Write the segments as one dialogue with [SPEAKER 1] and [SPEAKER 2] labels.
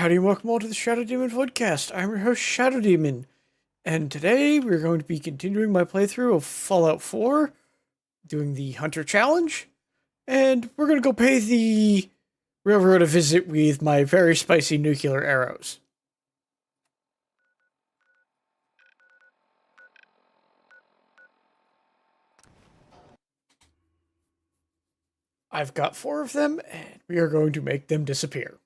[SPEAKER 1] howdy and welcome all to the Shadow Demon Podcast. I'm your host, Shadow Demon, and today we're going to be continuing my playthrough of Fallout 4, doing the Hunter Challenge, and we're going to go pay the railroad a visit with my very spicy nuclear arrows. I've got 4 of them, and we are going to make them disappear.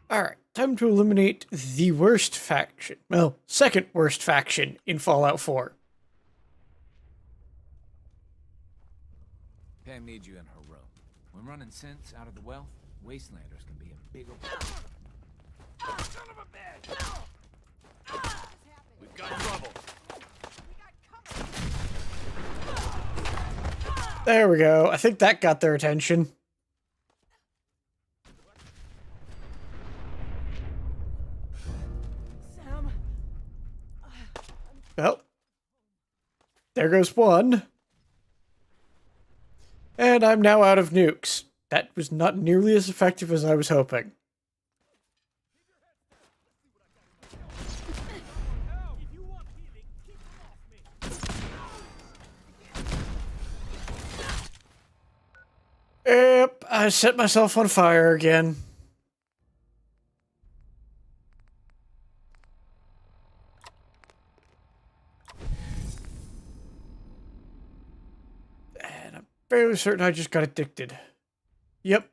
[SPEAKER 1] Alright, time to eliminate the worst faction. Well, second worst faction in Fallout 4.
[SPEAKER 2] Pam needs you in her room. When running sense out of the wealth, wastelanders can be a big old... Son of a bitch! We've got trouble.
[SPEAKER 1] There we go. I think that got their attention.
[SPEAKER 3] Sam.
[SPEAKER 1] Well, there goes one. And I'm now out of nukes. That was not nearly as effective as I was hoping. Yep, I set myself on fire again. And I'm fairly certain I just got addicted. Yep.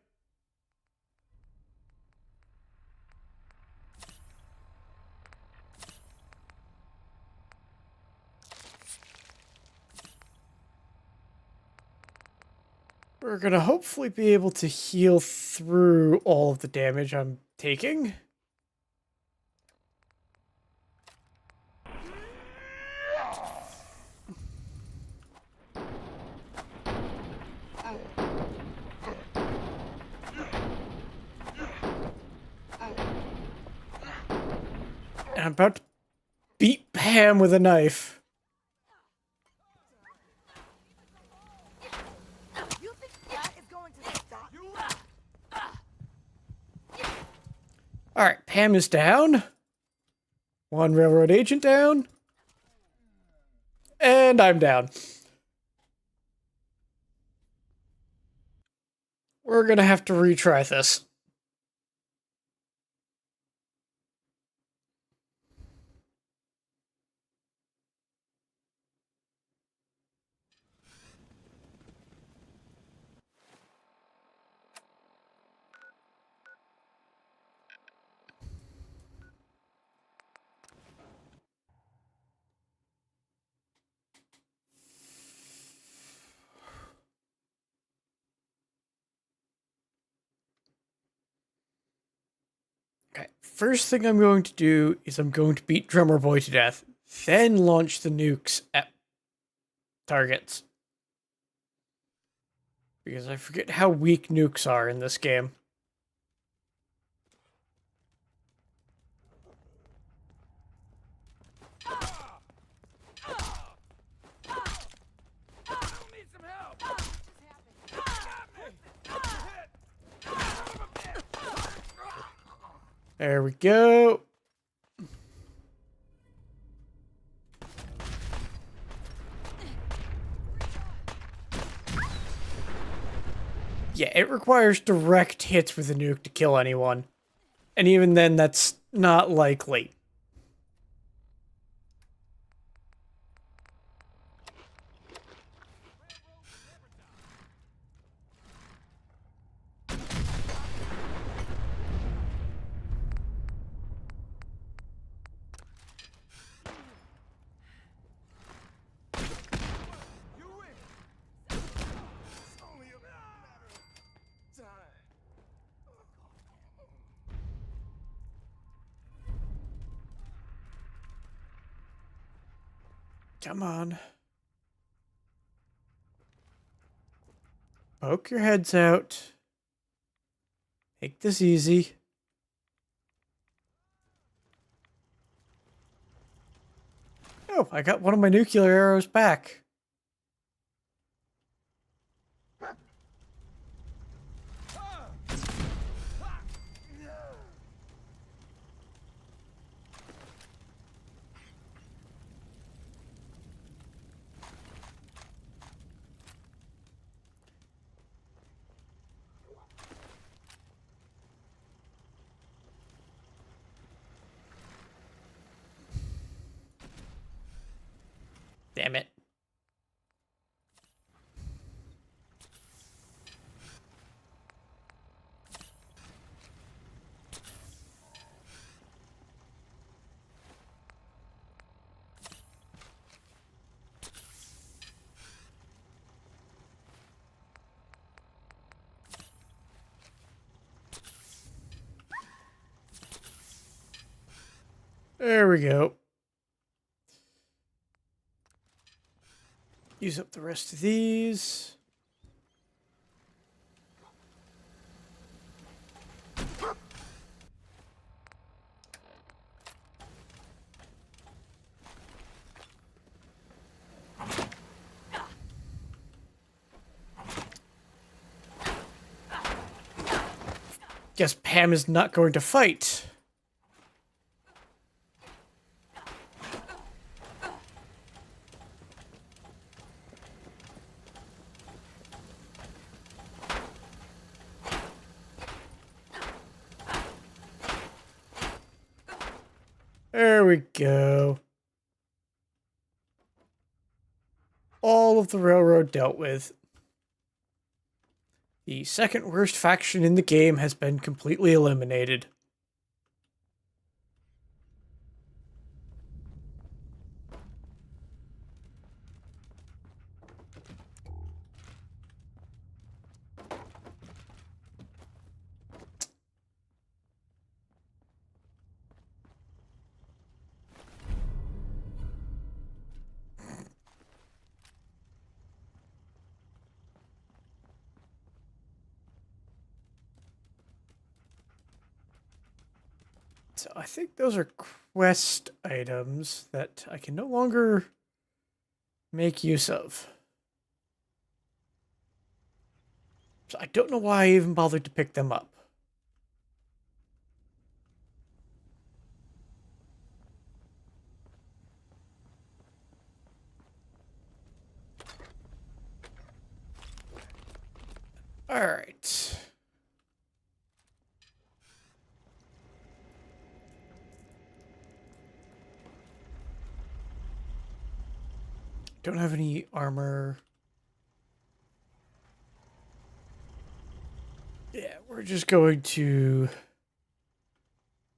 [SPEAKER 1] We're gonna hopefully be able to heal through all of the damage I'm taking. And I'm about to beat Pam with a knife.
[SPEAKER 3] You think that is going to stop you?
[SPEAKER 1] Alright, Pam is down. One railroad agent down. And I'm down. We're gonna have to retry this. Okay, first thing I'm going to do is I'm going to beat Drummer Boy to death, then launch the nukes at targets. Because I forget how weak nukes are in this game. There we go. Yeah, it requires direct hits with a nuke to kill anyone. And even then, that's not likely. Come on. Poke your heads out. Take this easy. Oh, I got one of my nuclear arrows back. Damn it. There we go. Use up the rest of these. Guess Pam is not going to fight. There we go. All of the railroad dealt with. The second worst faction in the game has been completely eliminated. So I think those are quest items that I can no longer make use of. So I don't know why I even bothered to pick them up. All right. Don't have any armor. Yeah, we're just going to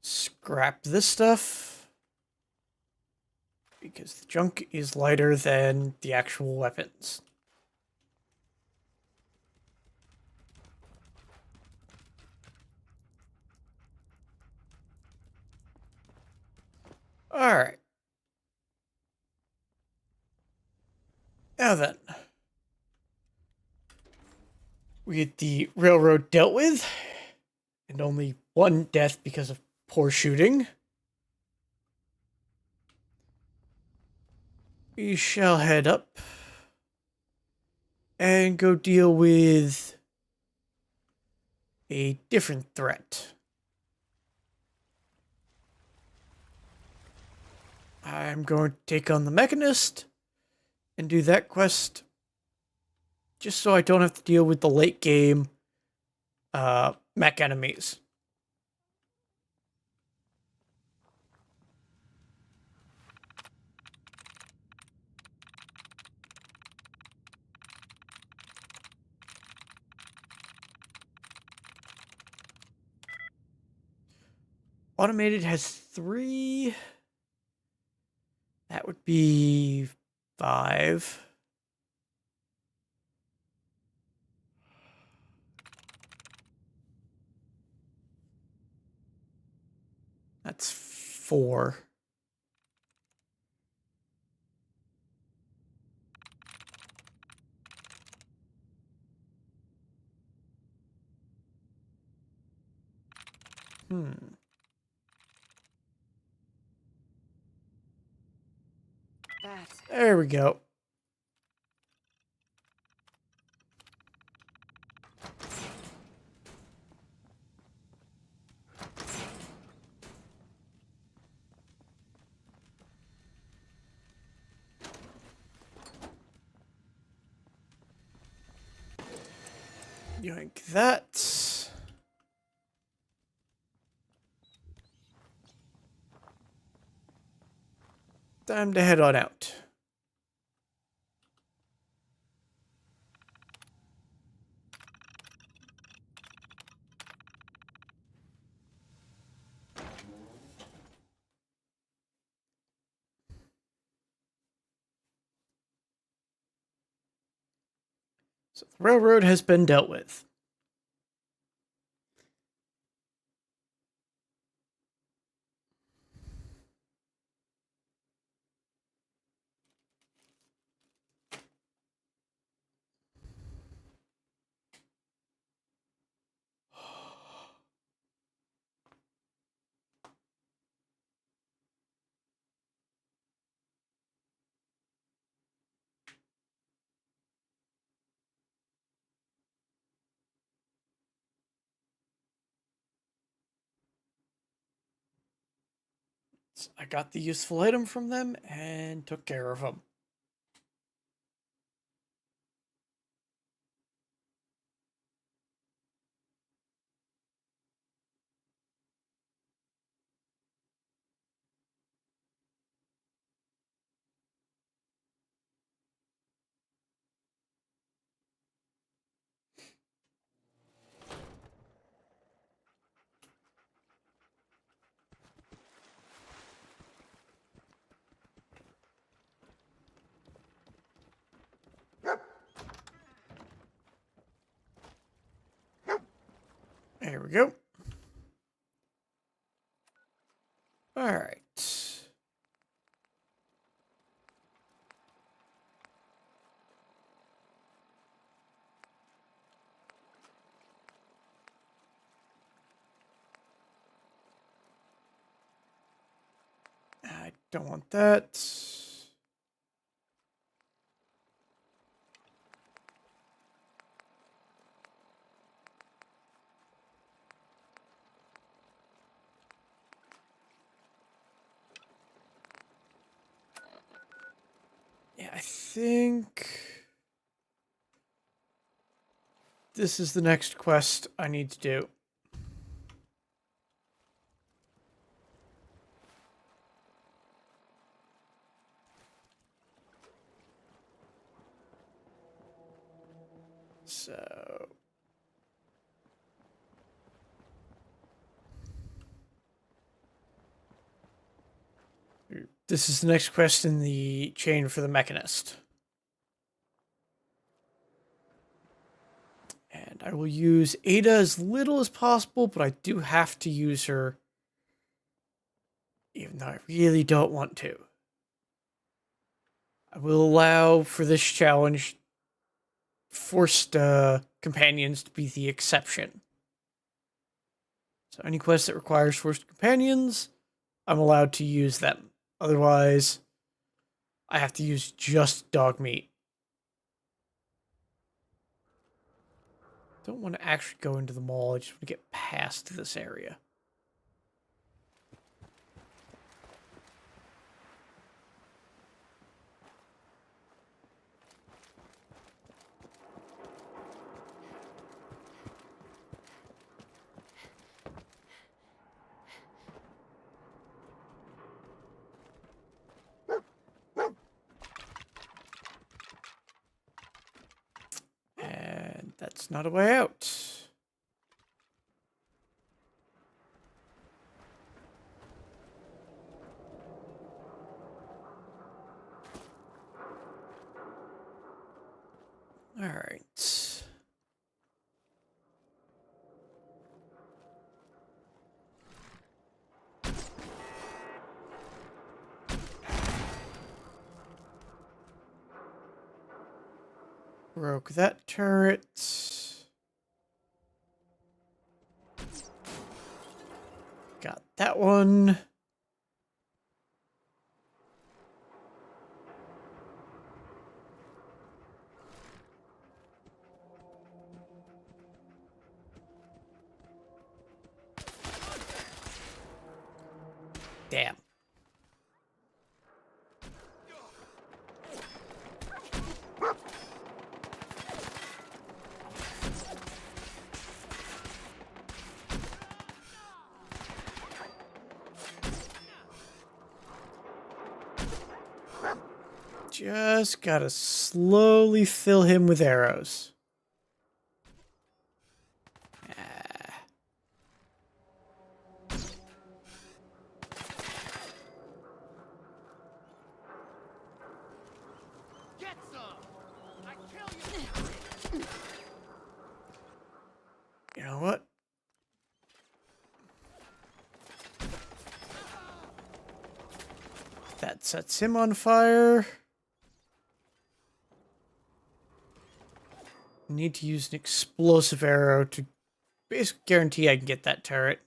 [SPEAKER 1] scrap this stuff because the junk is lighter than the actual weapons. All right. Now then, we get the railroad dealt with, and only one death because of poor shooting. We shall head up and go deal with a different threat. I'm going to take on the Mechanist and do that quest just so I don't have to deal with the late game mech enemies. Automated has 3. That would be 5. That's 4.
[SPEAKER 3] that.
[SPEAKER 1] There we go. Yoink that. Time to head on out. So the railroad has been dealt with. So I got the useful item from them and took care of them. There we go. All right. I don't want that. Yeah, I think this is the next quest I need to do. So this is the next quest in the chain for the Mechanist. And I will use Ada as little as possible, but I do have to use her, even though I really don't want to. I will allow for this challenge forced companions to be the exception. So any quest that requires forced companions, I'm allowed to use them. Otherwise, I have to use just dog meat. Don't want to actually go into the mall. I just want to get past this area. And that's not a way out. All right. Broke that turret. Got that one. Damn. Just gotta slowly fill him with arrows.
[SPEAKER 2] Get some! I kill you!
[SPEAKER 1] You know what? That sets him on fire. Need to use an explosive arrow to basically guarantee I can get that turret.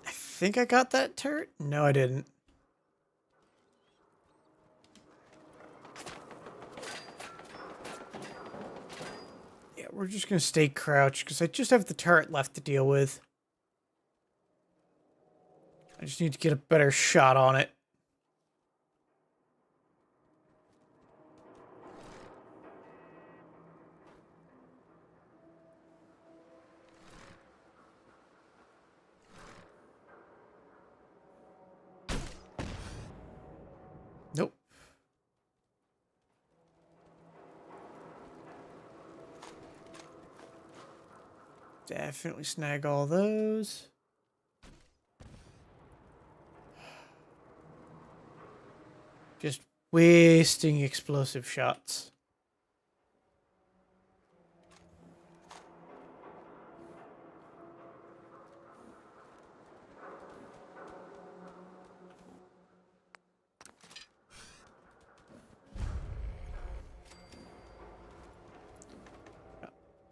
[SPEAKER 1] I think I got that turret? No, I didn't. Yeah, we're just gonna stay crouched because I just have the turret left to deal with. I just need to get a better shot on it. Nope. Definitely snag all those. Just wasting explosive shots.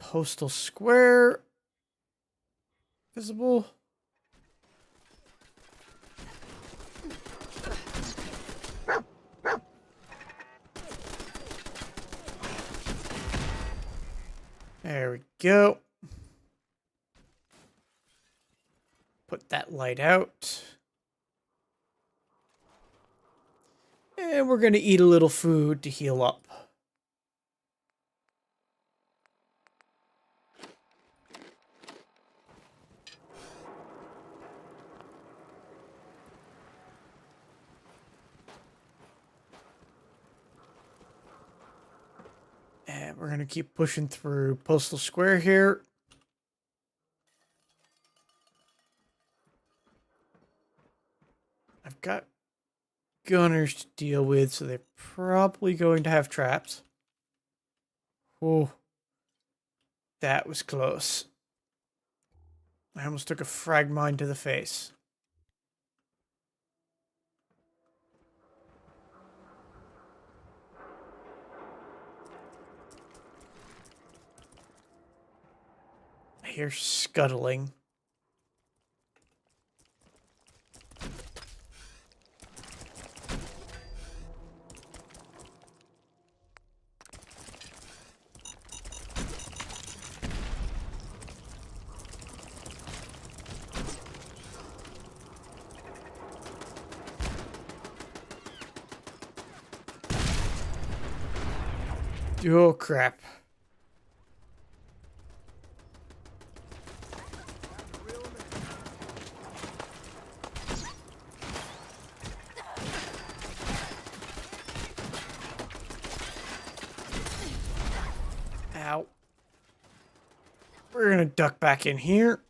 [SPEAKER 1] Postal Square visible. There we go. Put that light out. And we're going to eat a little food to heal up. And we're going to keep pushing through Postal Square here. I've got gunners to deal with, so they're probably going to have traps. Oh, that was close. I almost took a frag mine to the face. I hear scuttling. Oh, crap. Ow. We're gonna duck back in here.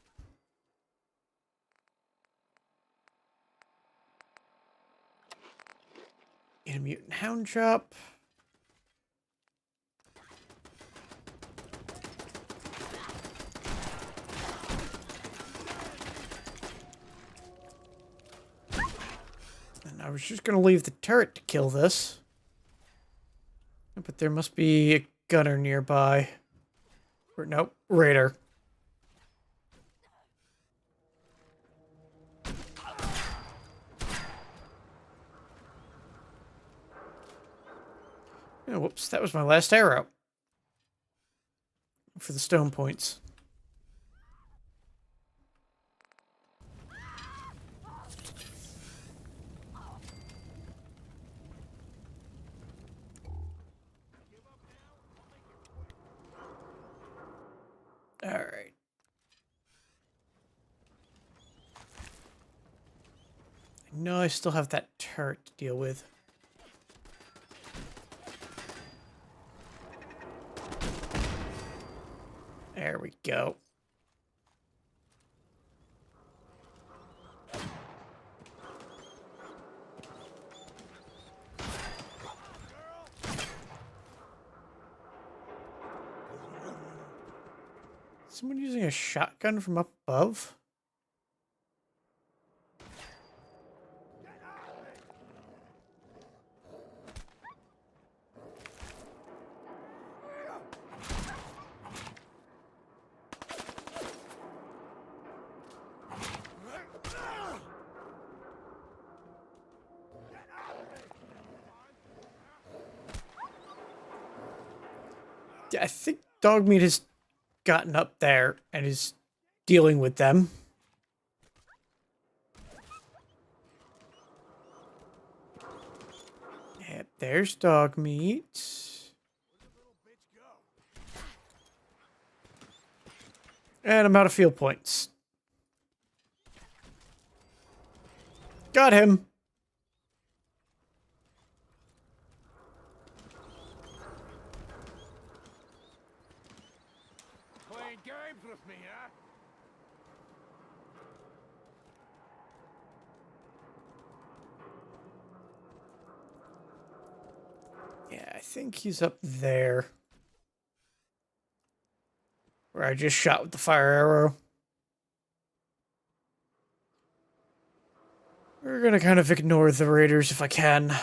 [SPEAKER 1] Get a mutant hound chop. And I was just gonna leave the turret to kill this. But there must be a gunner nearby. Or nope, raider. Oh, whoops, that was my last arrow. For the stone points. Alright. I know I still have that turret to deal with. There we go. Someone using a shotgun from up above? Yeah, I think Dogmeat has gotten up there and is dealing with them. Yep, there's Dogmeat. And I'm out of field points. Got him.
[SPEAKER 2] Playing games with me, huh?
[SPEAKER 1] Yeah, I think he's up there. Where I just shot with the fire arrow. We're gonna kind of ignore the raiders if I can.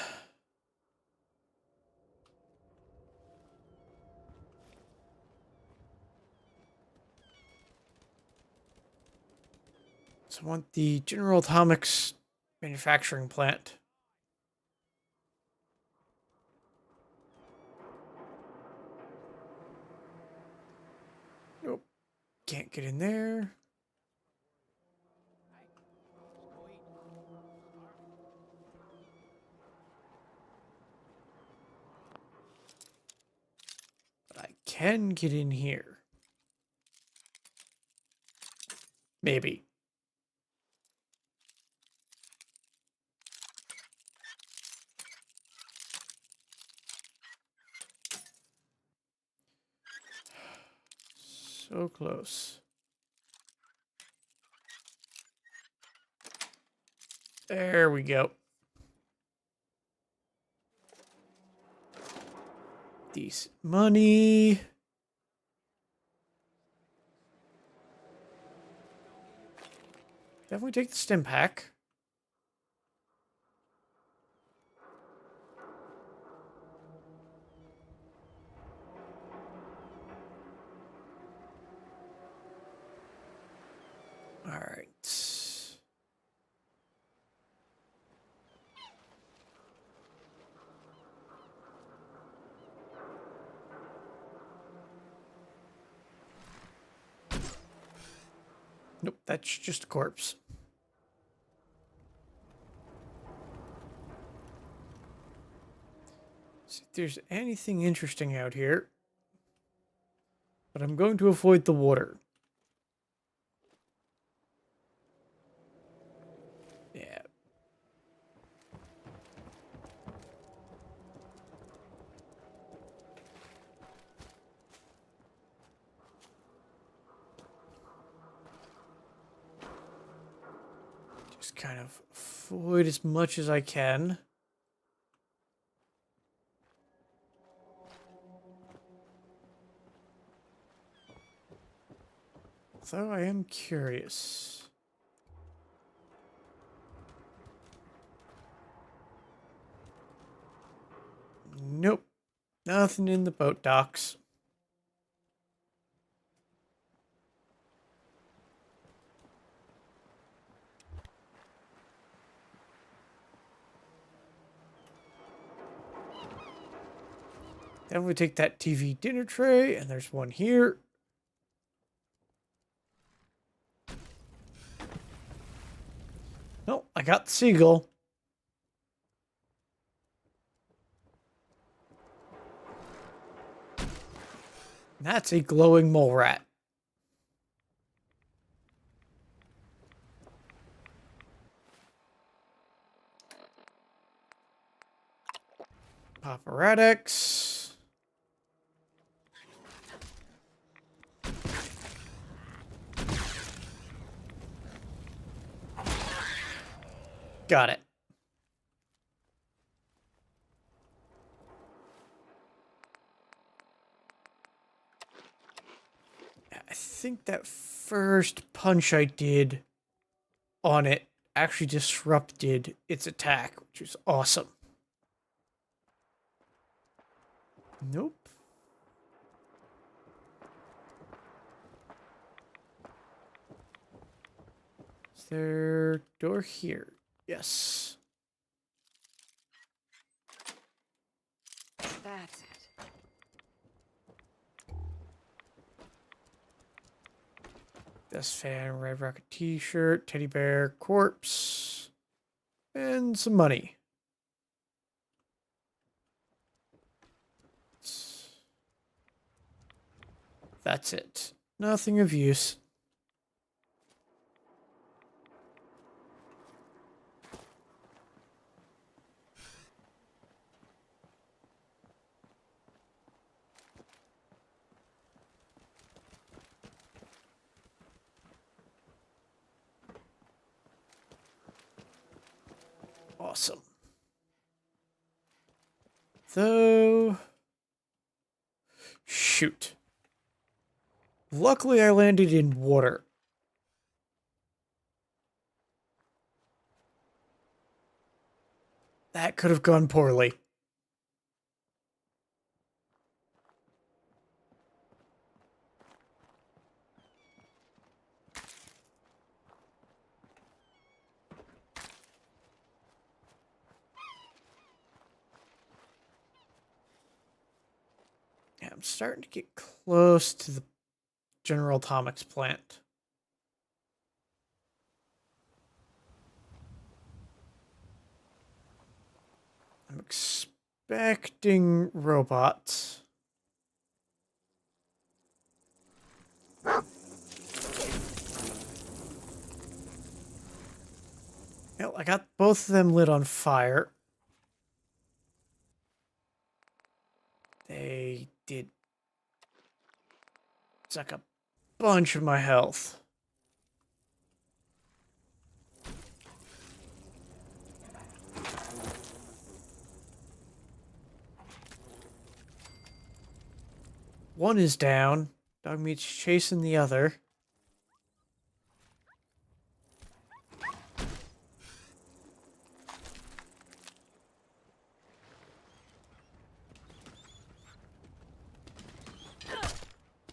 [SPEAKER 1] So I want the General Atomics manufacturing plant. Nope. Can't get in there. But I can get in here. Maybe. So close. There we go. Decent money. Definitely take the stim pack. All right. Nope, that's just a corpse. See if there's anything interesting out here. But I'm going to avoid the water. Yeah. Just kind of avoid as much as I can. Though I am curious. Nope. Nothing in the boat docks. Then we take that TV dinner tray, and there's one here. Oh, I got the seagull. That's a glowing mole rat. Papa Radix. Got it. I think that first punch I did on it actually disrupted its attack, which is awesome. Nope. Is there a door here? Yes.
[SPEAKER 3] That's it.
[SPEAKER 1] Desk fan, Red Rocket t-shirt, teddy bear, corpse, and some money. That's it. Nothing of use. Awesome. Though... Shoot. Luckily, I landed in water. That could have gone poorly. Yeah, I'm starting to get close to the General Atomics plant. I'm expecting robots. Hell, I got both of them lit on fire. They did suck a bunch of my health. One is down. Dogmeat's chasing the other.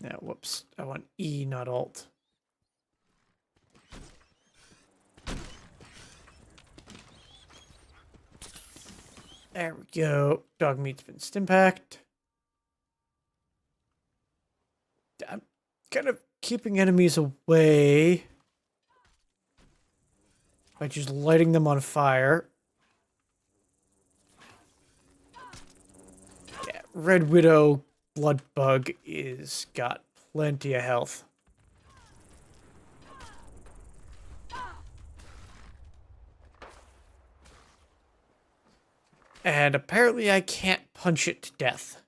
[SPEAKER 1] Now, whoops. I want E, not Alt. There we go. Dogmeat's been stimpacked. I'm kind of keeping enemies away by just lighting them on fire. Yeah, Red Widow Bloodbug is got plenty of health. And apparently I can't punch it to death.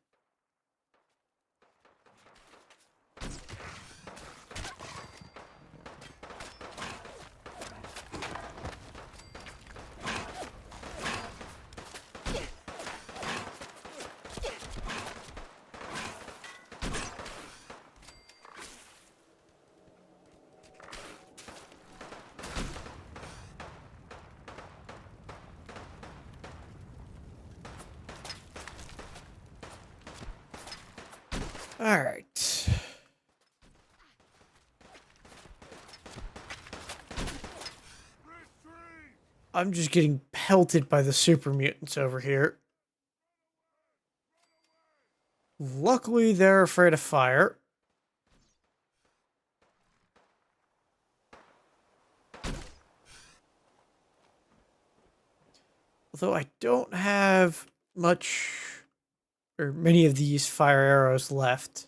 [SPEAKER 1] All right. I'm just getting pelted by the super mutants over here. Luckily, they're afraid of fire. Although I don't have much or many of these fire arrows left.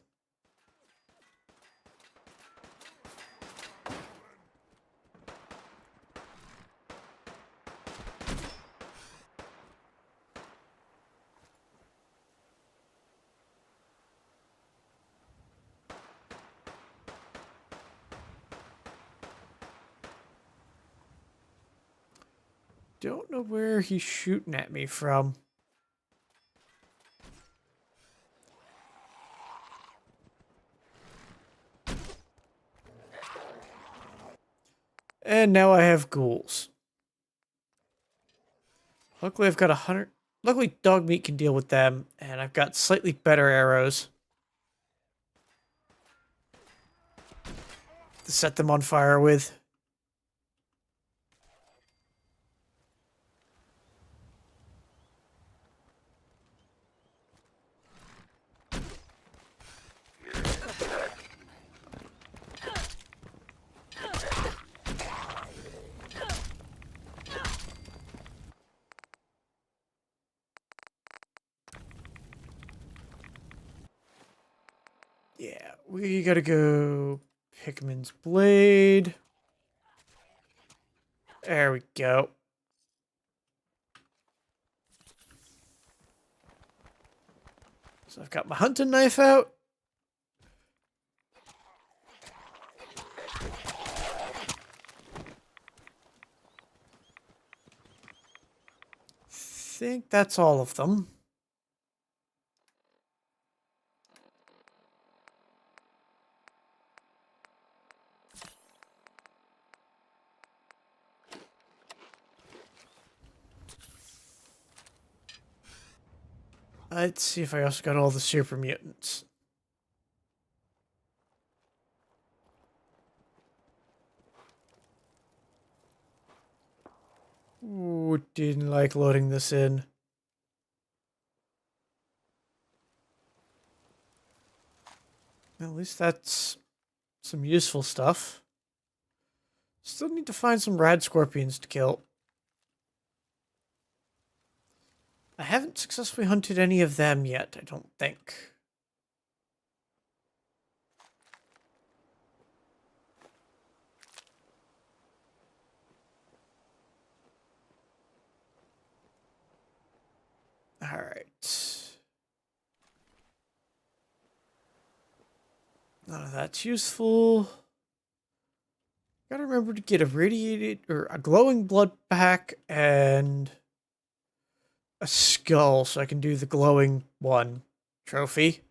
[SPEAKER 1] Don't know where he's shooting at me from. And now I have ghouls. Luckily, I've got 100. Luckily, dog meat can deal with them, and I've got slightly better arrows to set them on fire with. Yeah, we gotta go Pikmin's Blade. There we go. So I've got my hunting knife out. Think that's all of them. Let's see if I also got all the super mutants. Ooh, didn't like loading this in. At least that's some useful stuff. Still need to find some rad scorpions to kill. I haven't successfully hunted any of them yet, I don't think. Alright. None of that's useful. Gotta remember to get a radiated or a glowing blood pack and a skull so I can do the glowing one trophy.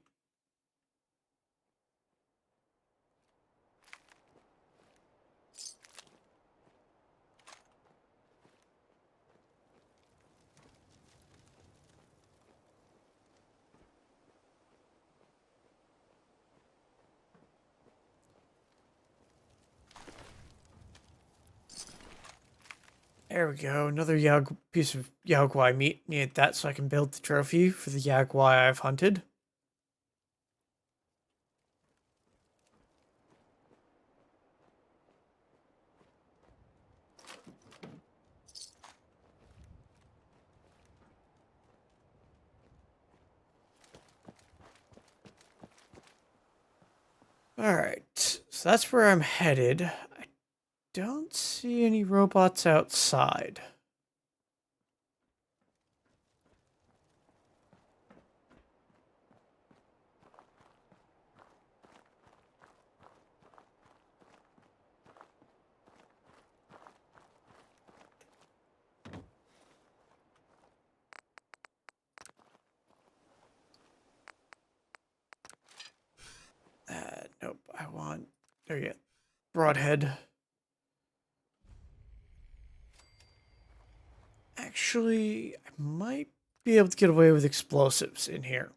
[SPEAKER 1] There we go. Another piece of Yaoguai meat. Need that so I can build the trophy for the Yaoguai I've hunted. Alright, so that's where I'm headed. I don't see any robots outside. Nope, I want... There you go. Broadhead. Actually, I might be able to get away with explosives in here.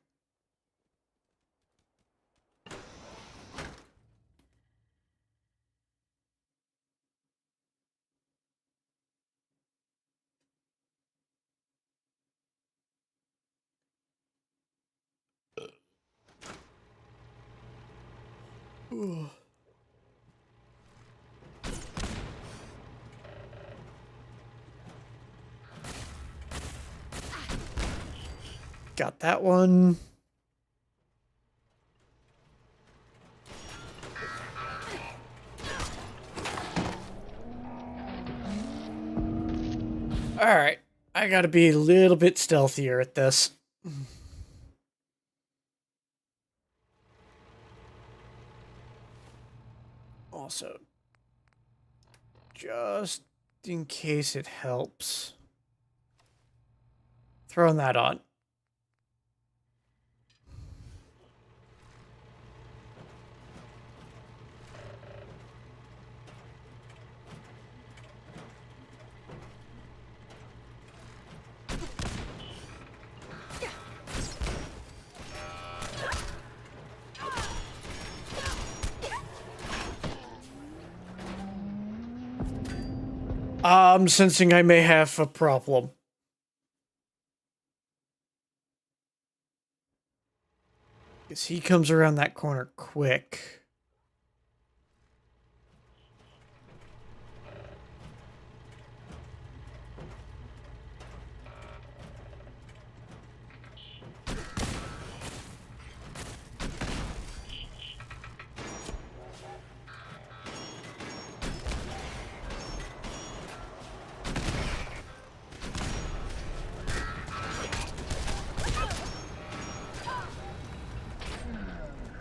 [SPEAKER 1] Got that one. Alright, I gotta be a little bit stealthier at this. Also, just in case it helps, throwing that on. I'm sensing I may have a problem. Because he comes around that corner quick.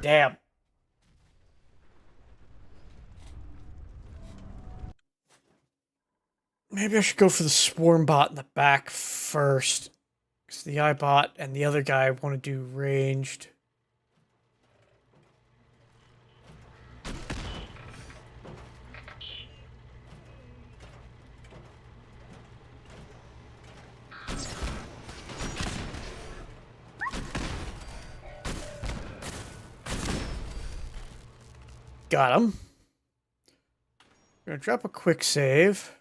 [SPEAKER 1] Damn. Maybe I should go for the swarm bot in the back first. Because the iBot and the other guy want to do ranged. Got him. Gonna drop a quick save.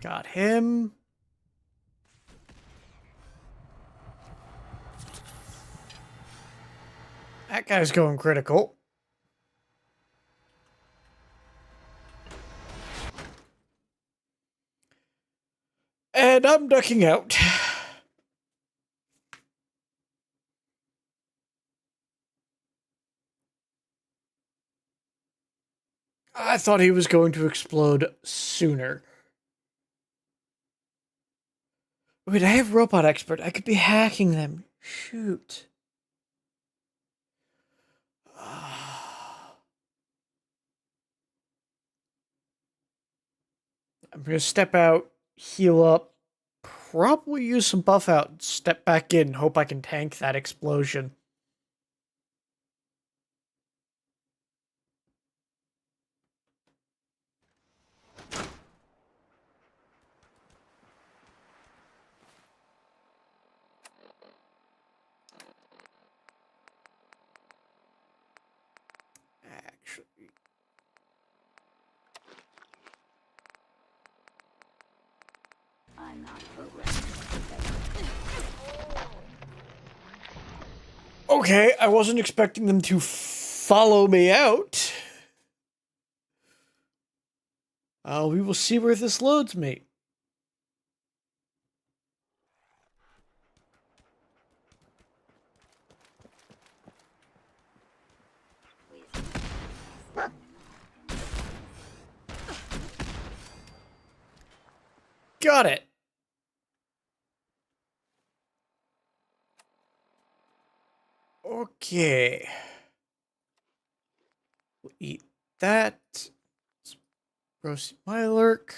[SPEAKER 1] Got him. That guy's going critical. And I'm ducking out. I thought he was going to explode sooner. Wait, I have Robot Expert. I could be hacking them. Shoot. I'm going to step out, heal up, probably use some buff out, step back in, hope I can tank that explosion. Actually,
[SPEAKER 3] I'm not programmed.
[SPEAKER 1] okay, I wasn't expecting them to follow me out. We will see where this loads me. Got it. Okay. We'll eat that. Roast my lurk.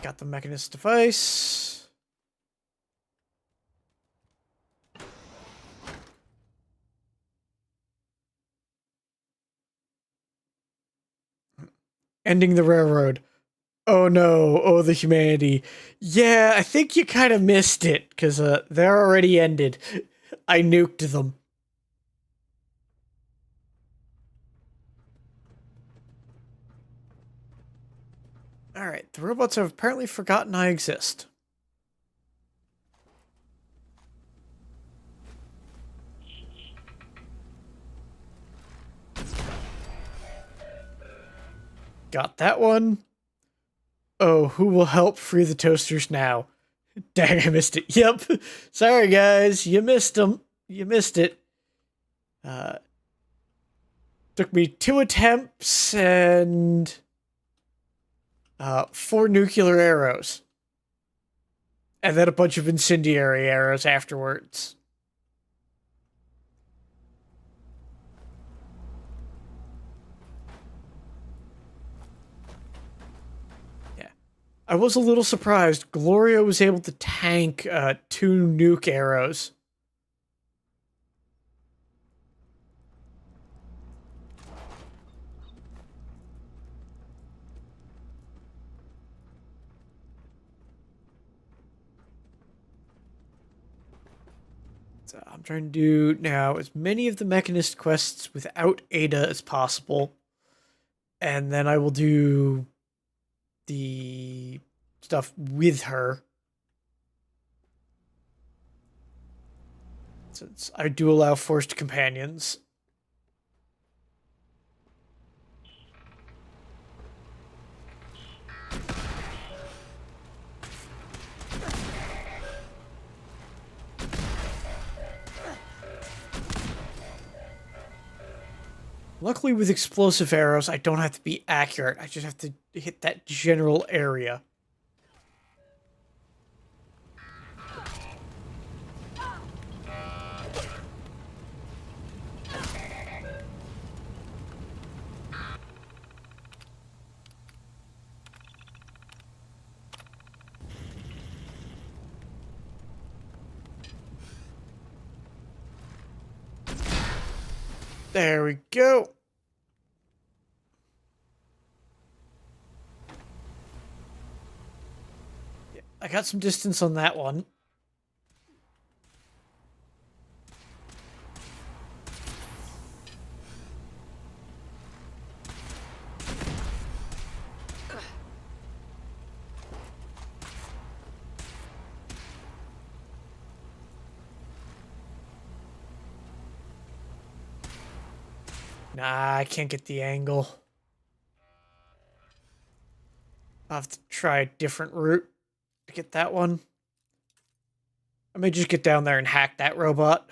[SPEAKER 1] Got the Mechanist device. Ending the railroad. Oh no, oh the humanity. Yeah, I think you kind of missed it, because they're already ended. I nuked them. Alright, the robots have apparently forgotten I exist. Got that one. Oh, who will help free the toasters now? Dang, I missed it. Yep. Sorry, guys. You missed them. You missed it. Took me 2 attempts and 4 nuclear arrows. And then a bunch of incendiary arrows afterwards. Yeah. I was a little surprised. Gloria was able to tank 2 nuke arrows. So I'm trying to do now as many of the Mechanist quests without Ada as possible. And then I will do the stuff with her. Since I do allow forced companions. Luckily, with explosive arrows, I don't have to be accurate. I just have to hit that general area. There we go. Yeah, I got some distance on that one. Nah, I can't get the angle. I'll have to try a different route to get that one. I may just get down there and hack that robot.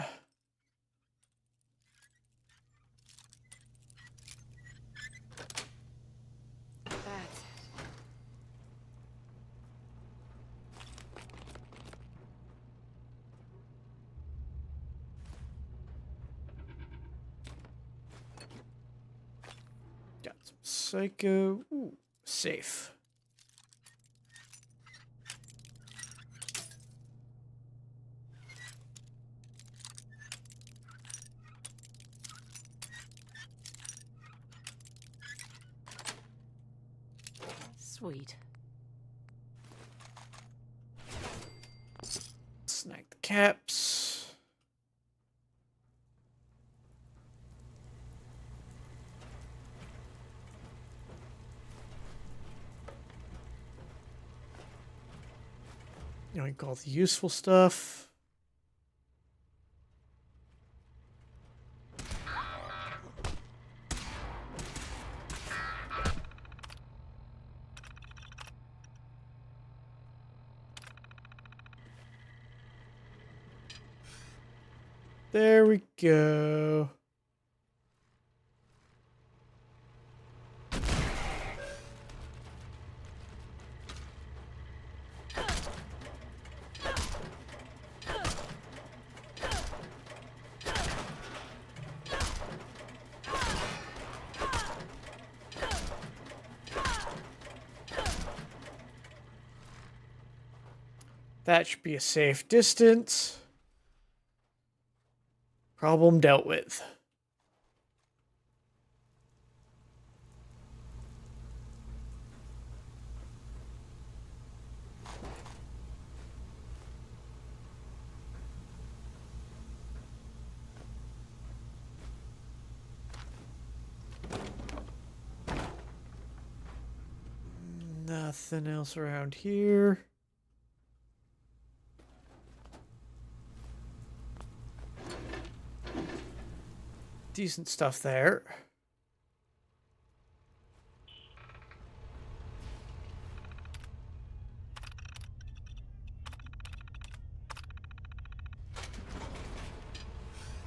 [SPEAKER 1] Got some psycho. Ooh, safe.
[SPEAKER 4] Sweet.
[SPEAKER 1] Snag the caps. Yoink all the useful stuff. There we go. That should be a safe distance. Problem dealt with. Nothing else around here. Decent stuff there.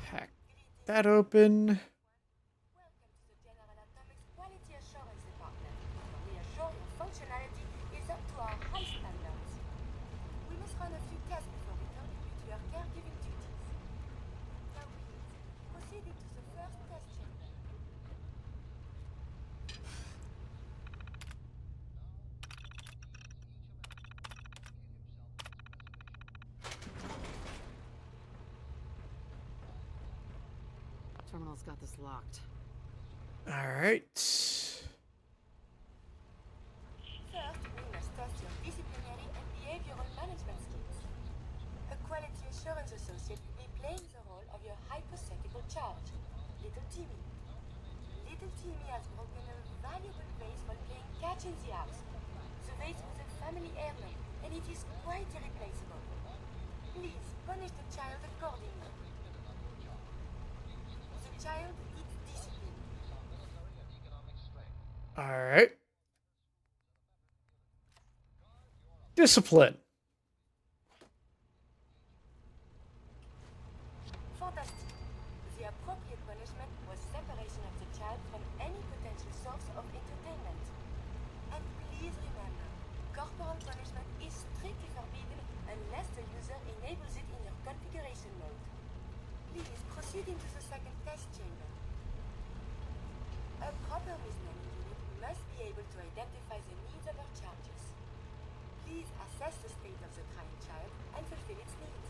[SPEAKER 1] Hack that open.
[SPEAKER 4] Welcome to the General Atomics Quality Assurance Department, where we assure your functionality is up to our high standards. We must run a few tests before returning you to your caregiving duties. Now please, proceed into the first test chamber.
[SPEAKER 5] Terminal's got this locked.
[SPEAKER 1] All right.
[SPEAKER 4] First, we must test your disciplinary and behavioral management skills. A quality assurance associate will be playing the role of your hypothetical charge, Little Timmy. Little Timmy has broken a valuable vase while playing catch in the house. The vase was a family heirloom, and it is quite irreplaceable. Please punish the child accordingly. The child needs discipline.
[SPEAKER 1] All right. Discipline.
[SPEAKER 4] Fantastic. The appropriate punishment was separation of the child from any potential source of entertainment. And please remember, corporal punishment is strictly forbidden unless the user enables it in your configuration mode. Please proceed into the second test chamber. A proper reasoning unit must be able to identify the needs of our charges. Please assess the state of the crying child and fulfill its needs.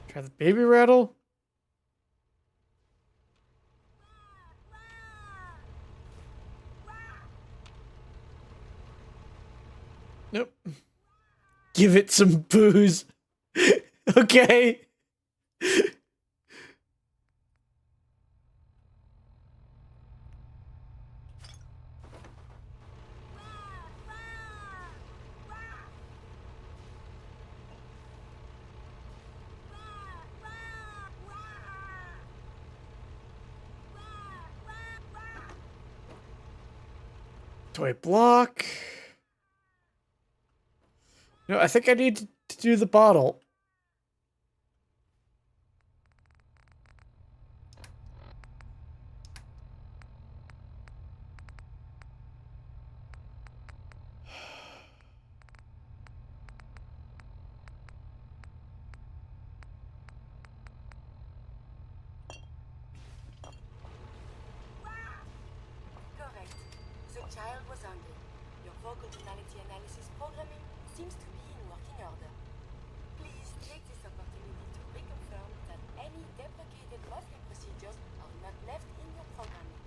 [SPEAKER 1] Try the baby rattle. Nope. Give it some booze. Okay. Toy block. No, I think I need to do the bottle.
[SPEAKER 4] Correct. The child was hungry. Your vocal tonality analysis programming seems to be in working order. Please take this opportunity to reconfirm that any deprecated muffling procedures are not left in your programming.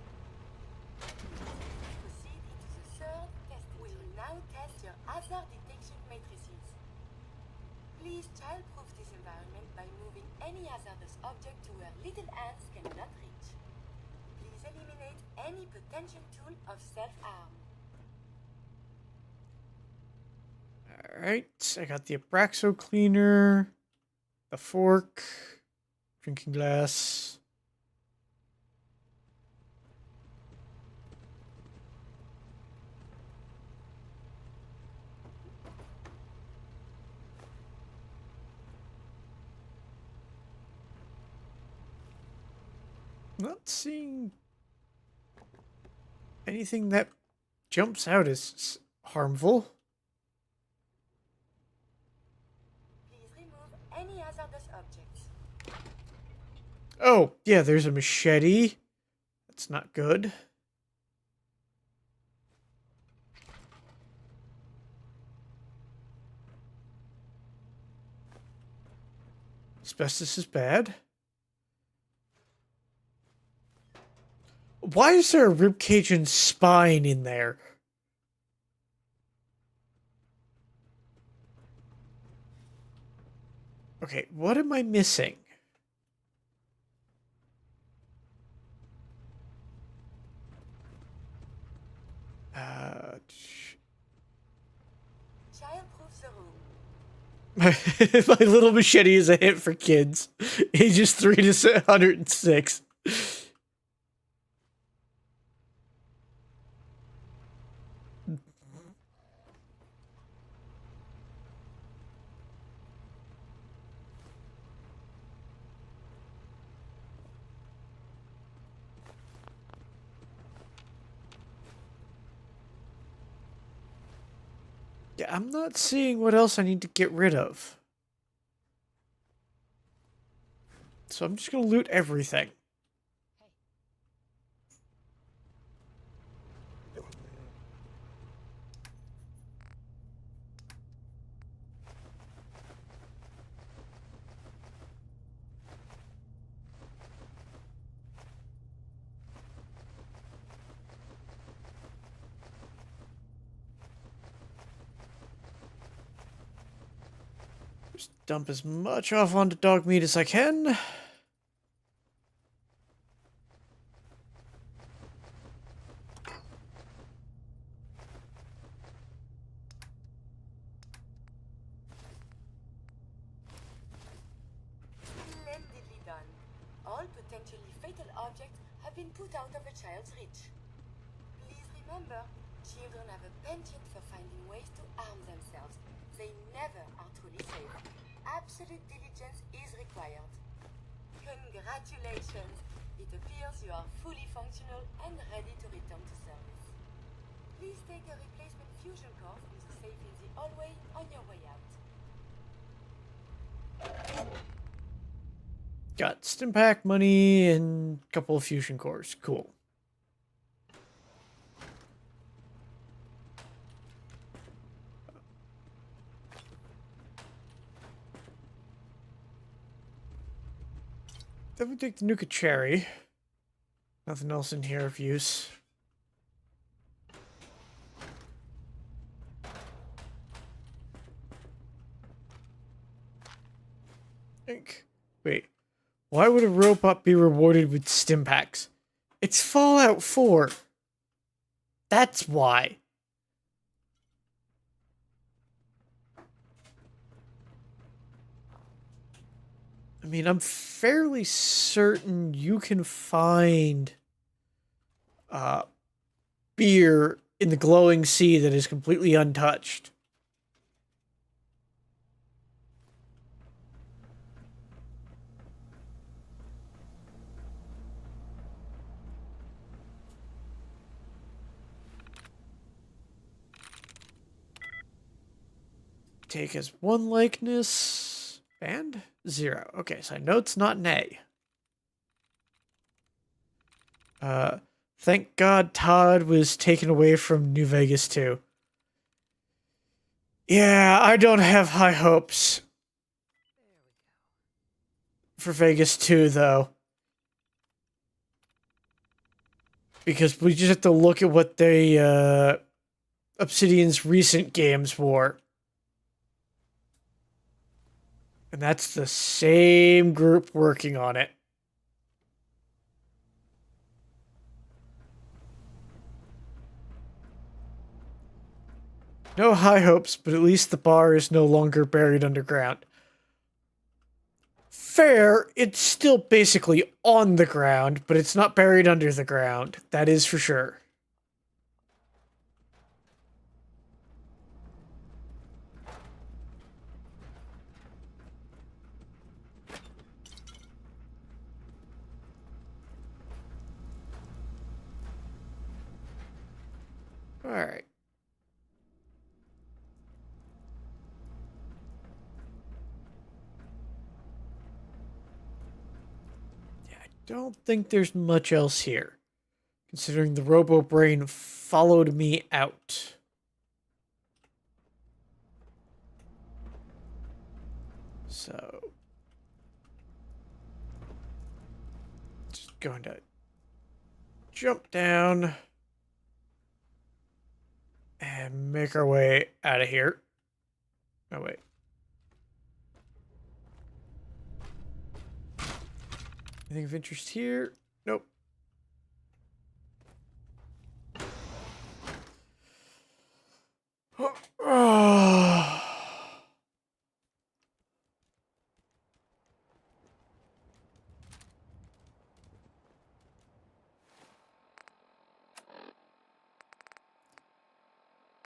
[SPEAKER 4] Proceed into the third test. We will now test your hazard detection matrices. Please childproof this environment by moving any hazardous object to where little hands cannot reach. Please eliminate any potential tool of self-harm.
[SPEAKER 1] All right, I got the Abraxo cleaner, the fork, drinking glass. Not seeing anything that jumps out as harmful.
[SPEAKER 4] Please remove any hazardous objects.
[SPEAKER 1] Oh, yeah, there's a machete. That's not good. Asbestos is bad. Why is there a ribcage and spine in there? Okay, what am I missing?
[SPEAKER 4] Childproof the room.
[SPEAKER 1] My little machete is a hit for kids, ages 3 to 106. Yeah, I'm not seeing what else I need to get rid of. So I'm just gonna loot everything. Just dump as much off onto dog meat as I can.
[SPEAKER 4] Splendidly done. All potentially fatal objects have been put out of a child's reach. Please remember, children have a penchant for finding ways to arm themselves. They never are truly safe. Absolute diligence is required. Congratulations! It appears you are fully functional and ready to return to service. Please take a replacement fusion core from the safe in the hallway on your way out.
[SPEAKER 1] Got Stimpack money and a couple of fusion cores. Cool. Then we take the Nuka Cherry. Nothing else in here of use. Wait. Why would a robot be rewarded with Stimpaks? It's Fallout 4. That's why. I mean, I'm fairly certain you can find beer in the glowing sea that is completely untouched. Take as one likeness. And 0. Okay, so I know it's not an A. Thank God Todd was taken away from New Vegas 2. Yeah, I don't have high hopes for Vegas 2, though. Because we just have to look at what they, Obsidian's recent games were. And that's the same group working on it. No high hopes, but at least the bar is no longer buried underground. Fair, it's still basically on the ground, but it's not buried under the ground. That is for sure. Alright. Yeah, I don't think there's much else here, considering the Robo Brain followed me out. So, just going to jump down and make our way out of here. Oh, wait. Anything of interest here? Nope.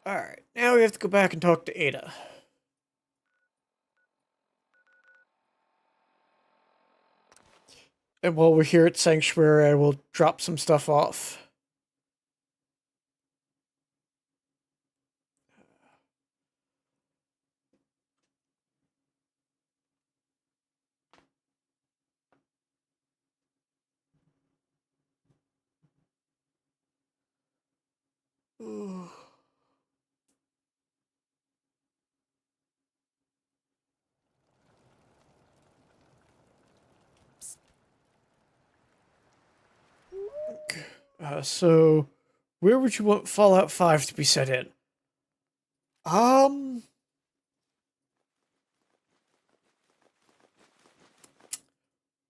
[SPEAKER 1] Alright, now we have to go back and talk to Ada. And while we're here at Sanctuary, I will drop some stuff off. Ooh. So, where would you want Fallout 5 to be set in? I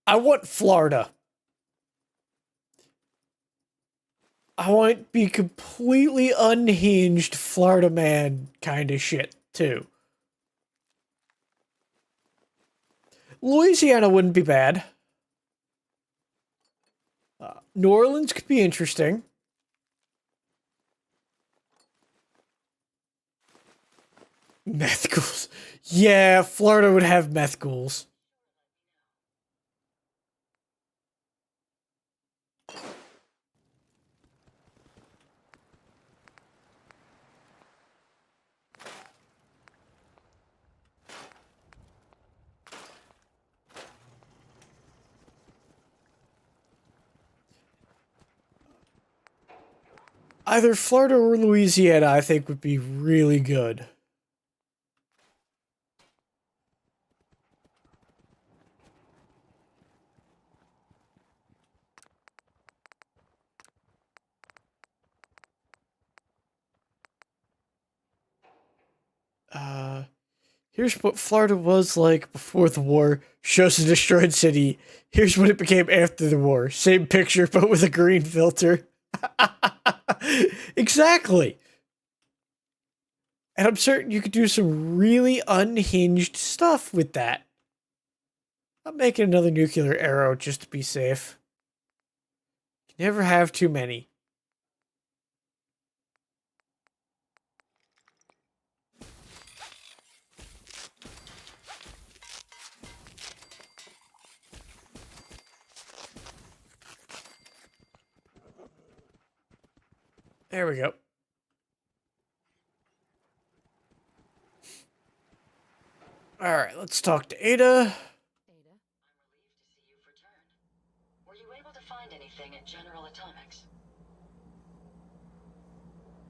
[SPEAKER 1] want Florida. I want to be completely unhinged Florida man kind of shit, too. Louisiana wouldn't be bad. New Orleans could be interesting. Meth ghouls. Yeah, Florida would have meth ghouls. Either Florida or Louisiana, I think, would be really good. Here's what Florida was like before the war. Shows a destroyed city. Here's what it became after the war. Same picture, but with a green filter. Exactly. And I'm certain you could do some really unhinged stuff with that. I'm making another nuclear arrow just to be safe. You never have too many. There we go. Alright, let's talk to Ada.
[SPEAKER 5] Ada? I'm relieved to see you've returned. Were you able to find anything at General Atomics?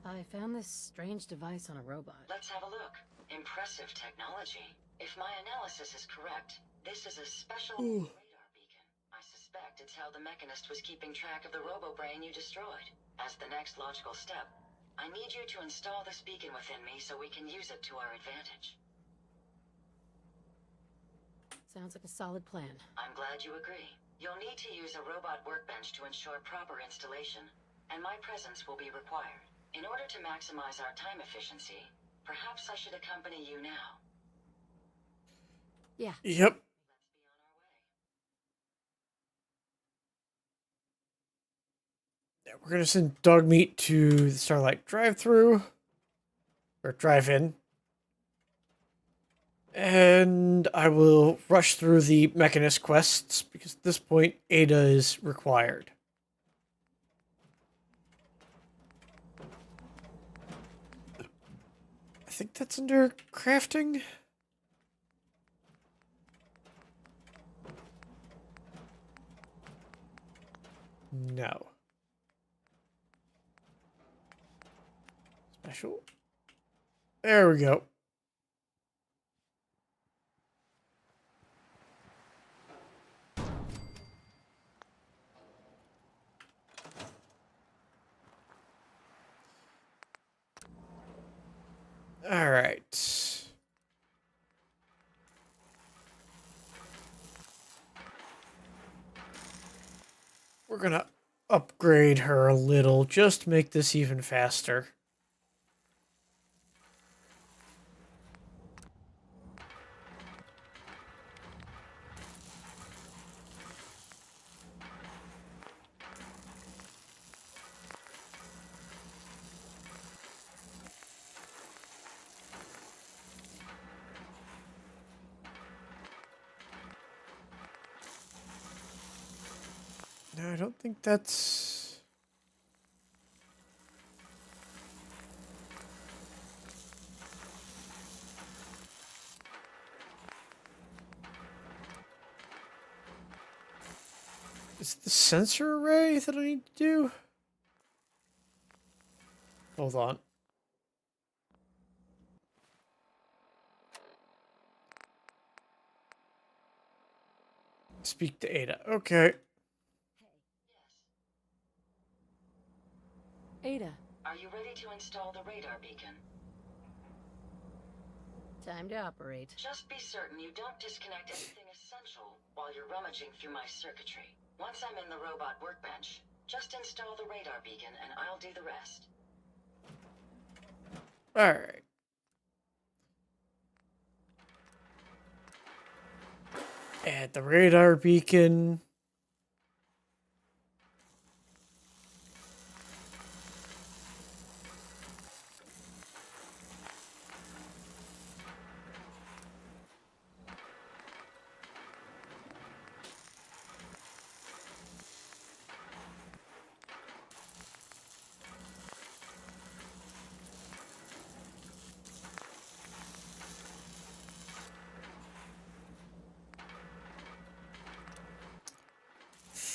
[SPEAKER 6] I found this strange device on a robot.
[SPEAKER 5] Let's have a look. Impressive technology. If my analysis is correct, this is a special radar beacon. I suspect it's how the Mechanist was keeping track of the robo-brain you destroyed. As the next logical step, I need you to install this beacon within me so we can use it to our advantage.
[SPEAKER 6] Sounds like a solid plan.
[SPEAKER 5] I'm glad you agree. You'll need to use a robot workbench to ensure proper installation, and my presence will be required. In order to maximize our time efficiency, perhaps I should accompany you now.
[SPEAKER 6] Yeah.
[SPEAKER 1] Yep.
[SPEAKER 5] Let's be on our way.
[SPEAKER 1] We're gonna send Dogmeat to the Starlight drive-thru. Or drive-in. And I will rush through the Mechanist quests, because at this point, Ada is required. I think that's under crafting. No. Special. There we go. All right. We're gonna upgrade her a little, just to make this even faster. No, I don't think that's... Is it the sensor array that I need to do? Hold on. Speak to Ada. Okay.
[SPEAKER 6] Ada,
[SPEAKER 5] Are you ready to install the radar beacon?
[SPEAKER 6] time to operate.
[SPEAKER 5] Just be certain you don't disconnect anything essential while you're rummaging through my circuitry. Once I'm in the robot workbench, just install the radar beacon and I'll do the rest.
[SPEAKER 1] Alright. Add the radar beacon.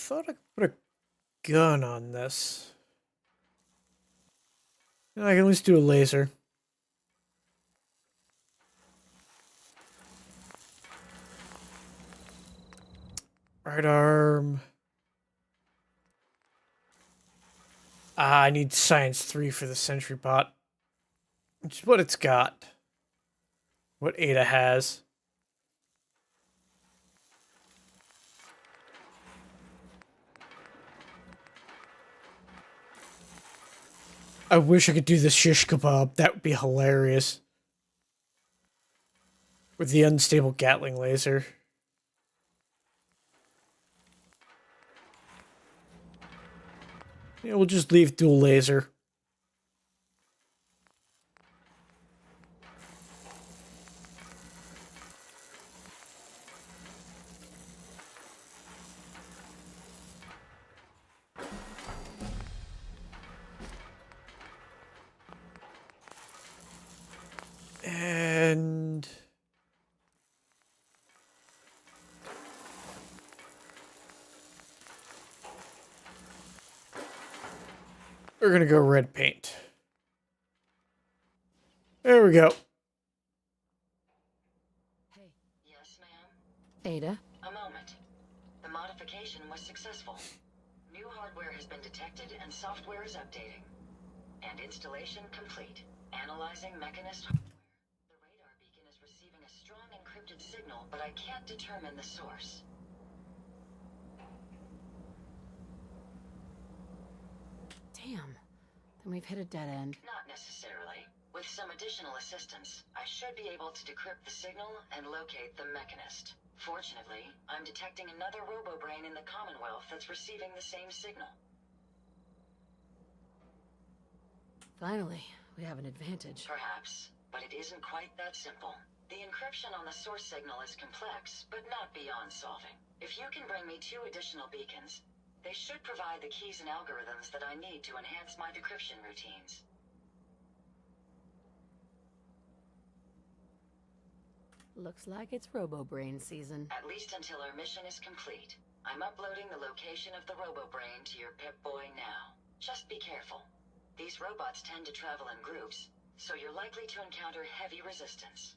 [SPEAKER 1] Thought I could put a gun on this. I can at least do a laser. Right arm. Ah, I need science 3 for the sentry bot. Which is what it's got. What Ada has. I wish I could do the shish kebab. That would be hilarious. With the unstable Gatling laser. Yeah, we'll just leave dual laser. And... we're gonna go red paint. There we go.
[SPEAKER 5] Hey. Yes, ma'am?
[SPEAKER 6] Ada,
[SPEAKER 5] A moment. The modification was successful. New hardware has been detected and software is updating. And installation complete. Analyzing Mechanist hardware. The radar beacon is receiving a strong encrypted signal, but I can't determine the source.
[SPEAKER 6] damn. Then we've hit a dead end.
[SPEAKER 5] Not necessarily. With some additional assistance, I should be able to decrypt the signal and locate the Mechanist. Fortunately, I'm detecting another robo-brain in the Commonwealth that's receiving the same signal.
[SPEAKER 6] Finally, we have an advantage.
[SPEAKER 5] Perhaps, but it isn't quite that simple. The encryption on the source signal is complex, but not beyond solving. If you can bring me 2 additional beacons, they should provide the keys and algorithms that I need to enhance my decryption routines.
[SPEAKER 6] Looks like it's RoboBrain season.
[SPEAKER 5] At least until our mission is complete. I'm uploading the location of the RoboBrain to your Pip-Boy now. Just be careful. These robots tend to travel in groups, so you're likely to encounter heavy resistance.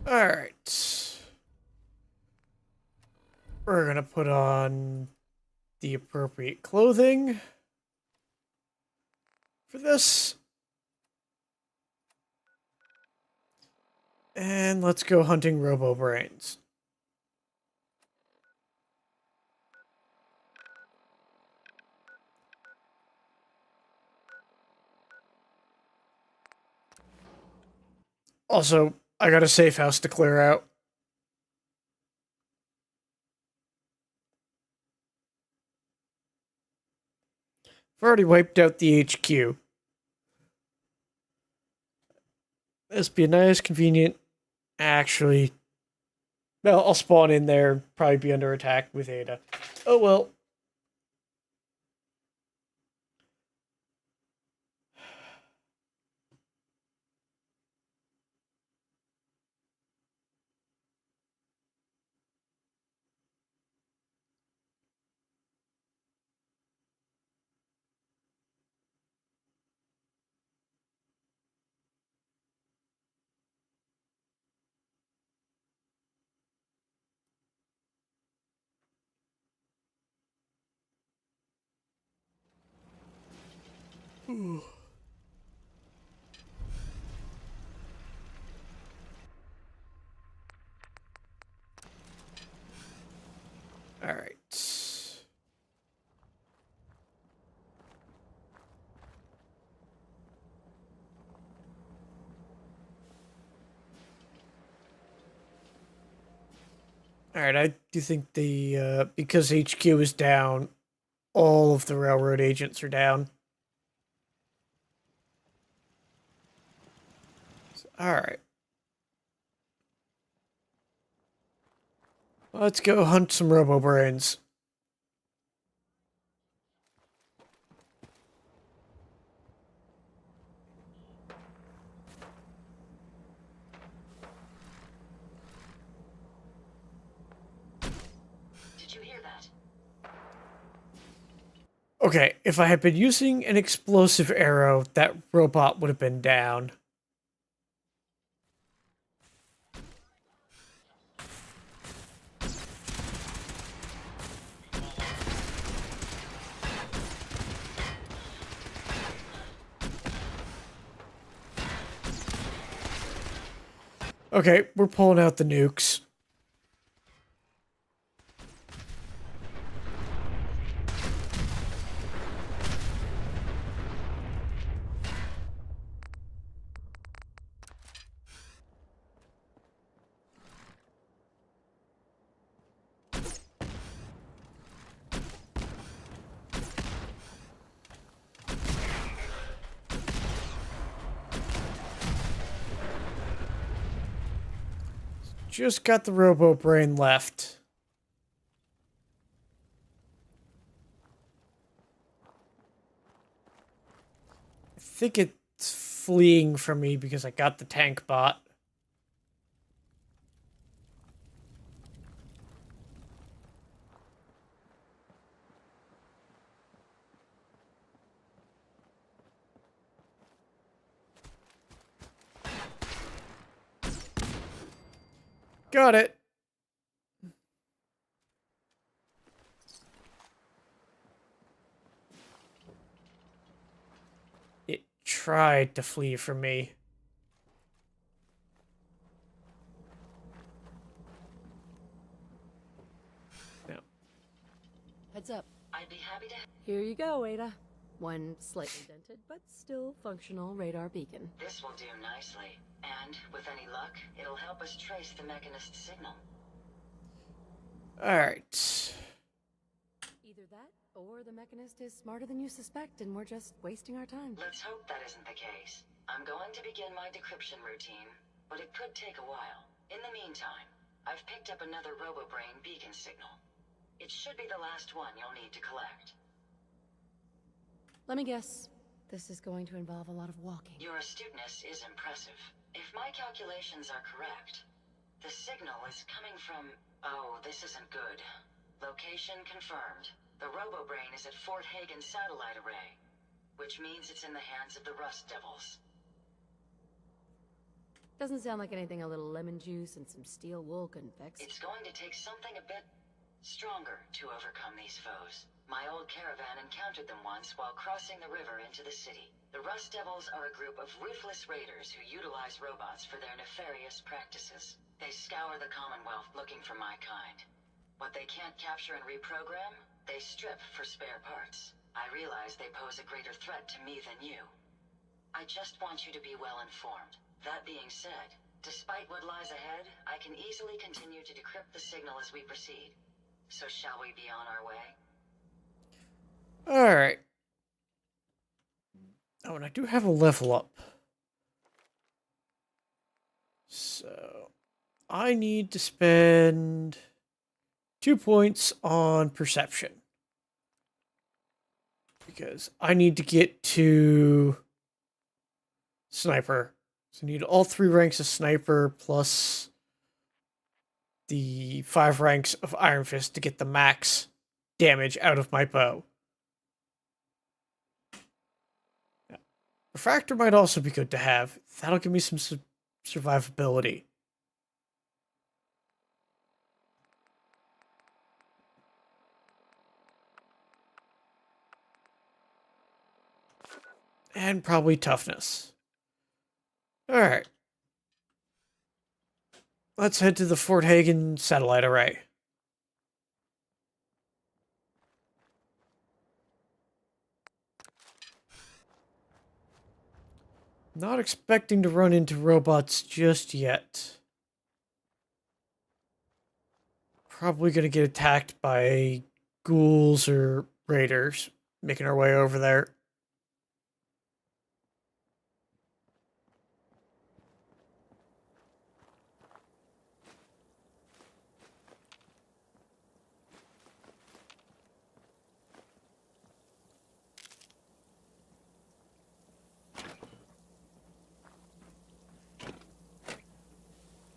[SPEAKER 1] Alright. We're gonna put on the appropriate clothing for this. And let's go hunting Robo Brains. Also, I got a safe house to clear out. I've already wiped out the HQ. This be a nice, convenient. Actually, well, I'll spawn in there, probably be under attack with Ada. Oh well. All right. All right, I do think the because HQ is down, all of the railroad agents are down. All right. Let's go hunt some Robo Brains.
[SPEAKER 5] Did you hear that?
[SPEAKER 1] Okay, if I had been using an explosive arrow, that robot would have been down. Okay, we're pulling out the nukes. Just got the Robo Brain left. I think it's fleeing from me because I got the tank bot. Got it. It tried to flee from me. No.
[SPEAKER 6] Heads up.
[SPEAKER 5] I'd be happy to.
[SPEAKER 6] Here you go, Ada. One slightly dented, but still functional radar beacon.
[SPEAKER 5] This will do nicely. And, with any luck, it'll help us trace the Mechanist signal.
[SPEAKER 1] Alright.
[SPEAKER 6] Either that, or the Mechanist is smarter than you suspect, and we're just wasting our time.
[SPEAKER 5] Let's hope that isn't the case. I'm going to begin my decryption routine, but it could take a while. In the meantime, I've picked up another RoboBrain beacon signal. It should be the last one you'll need to collect.
[SPEAKER 6] Let me guess. This is going to involve a lot of walking.
[SPEAKER 5] Your astuteness is impressive. If my calculations are correct, the signal is coming from... Oh, this isn't good. Location confirmed. The RoboBrain is at Fort Hagen Satellite Array, which means it's in the hands of the Rust Devils.
[SPEAKER 6] Doesn't sound like anything a little lemon juice and some steel wool couldn't fix.
[SPEAKER 5] It's going to take something a bit stronger to overcome these foes. My old caravan encountered them once while crossing the river into the city. The Rust Devils are a group of ruthless raiders who utilize robots for their nefarious practices. They scour the Commonwealth looking for my kind. What they can't capture and reprogram, they strip for spare parts. I realize they pose a greater threat to me than you. I just want you to be well informed. That being said, despite what lies ahead, I can easily continue to decrypt the signal as we proceed. So shall we be on our way?
[SPEAKER 1] Alright. Oh, and I do have a level up. So, I need to spend 2 points on perception. Because I need to get to sniper. So I need all 3 ranks of sniper plus the 5 ranks of Iron Fist to get the max damage out of my bow. Refractor might also be good to have. That'll give me some survivability. And probably toughness. Alright. Let's head to the Fort Hagen satellite array. Not expecting to run into robots just yet. Probably gonna get attacked by ghouls or raiders, making our way over there.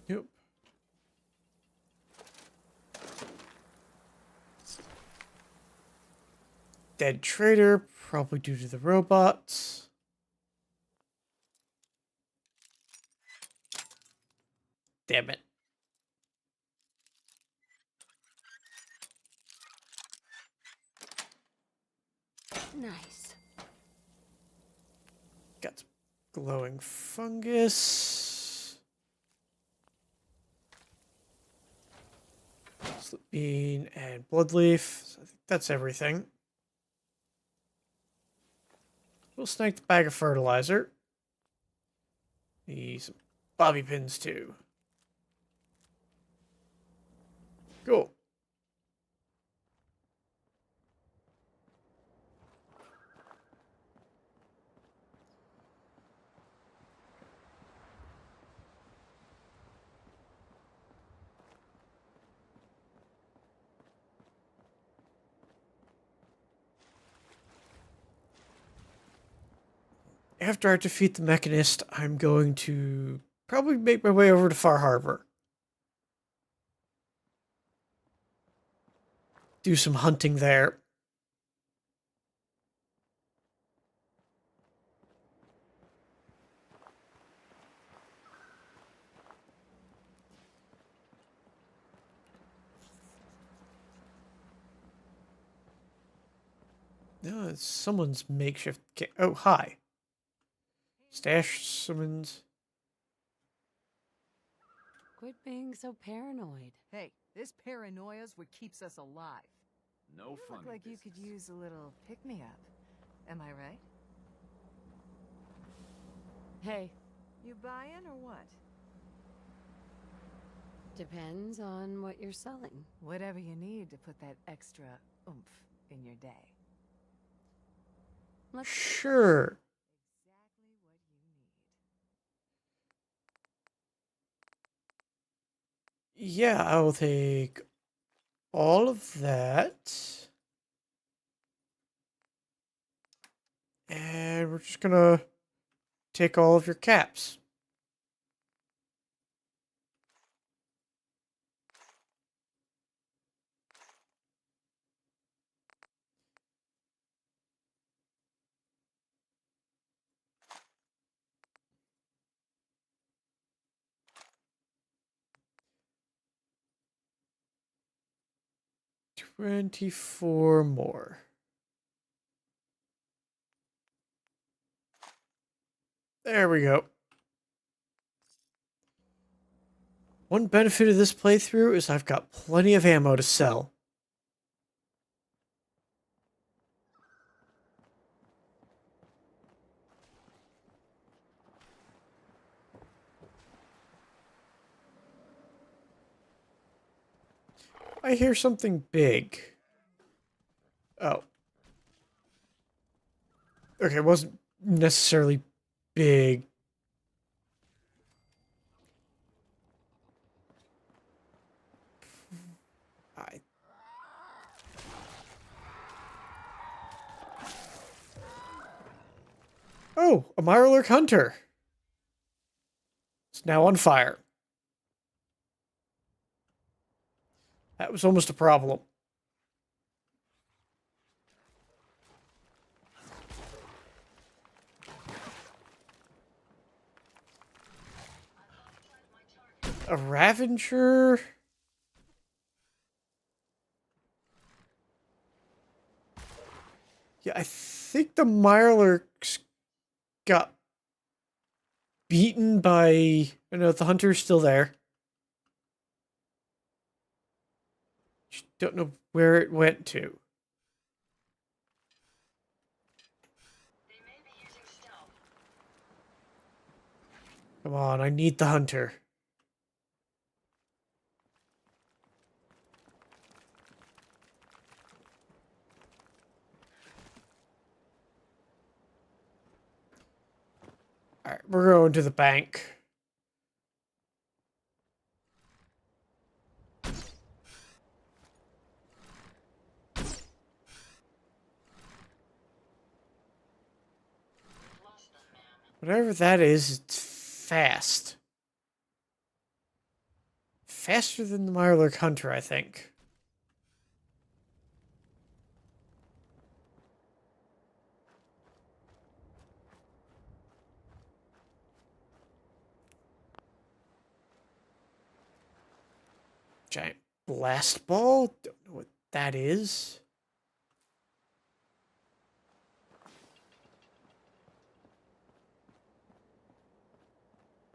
[SPEAKER 1] Yep. Dead trader, probably due to the robots. Damn it.
[SPEAKER 6] Nice.
[SPEAKER 1] Got some glowing fungus. Slip bean and bloodleaf. So I think that's everything. We'll snag the bag of fertilizer. Need some bobby pins too. Cool. After I defeat the Mechanist, I'm going to probably make my way over to Far Harbor. Do some hunting there. No, it's someone's makeshift. Oh, hi. Stash summons.
[SPEAKER 6] Quit being so paranoid.
[SPEAKER 7] Hey, this paranoia's what keeps us alive.
[SPEAKER 2] No
[SPEAKER 7] You
[SPEAKER 2] fun.
[SPEAKER 7] look like you could use a little pick-me-up. Am I right?
[SPEAKER 6] Hey,
[SPEAKER 7] You buying or what?
[SPEAKER 6] depends on what you're selling.
[SPEAKER 7] Whatever you need to put that extra oomph in your day.
[SPEAKER 6] Let's
[SPEAKER 1] Sure.
[SPEAKER 7] Exactly what you need.
[SPEAKER 1] Yeah, I will take all of that. And we're just gonna take all of your caps. 24 more. There we go. One benefit of this playthrough is I've got plenty of ammo to sell. I hear something big. Oh. Okay, it wasn't necessarily big. I... Oh, a Mirelurk Hunter. It's now on fire. That was almost a problem. A Ravager? Yeah, I think the Mirelurks got beaten by... I know the Hunter's still there. Just don't know where it went to.
[SPEAKER 5] They may be using stealth.
[SPEAKER 1] Come on, I need the Hunter. Alright, we're going to the bank.
[SPEAKER 5] We've lost them, ma'am.
[SPEAKER 1] Whatever that is, it's fast. Faster than the Mirelurk Hunter, I think. Giant blast ball? Don't know what that is.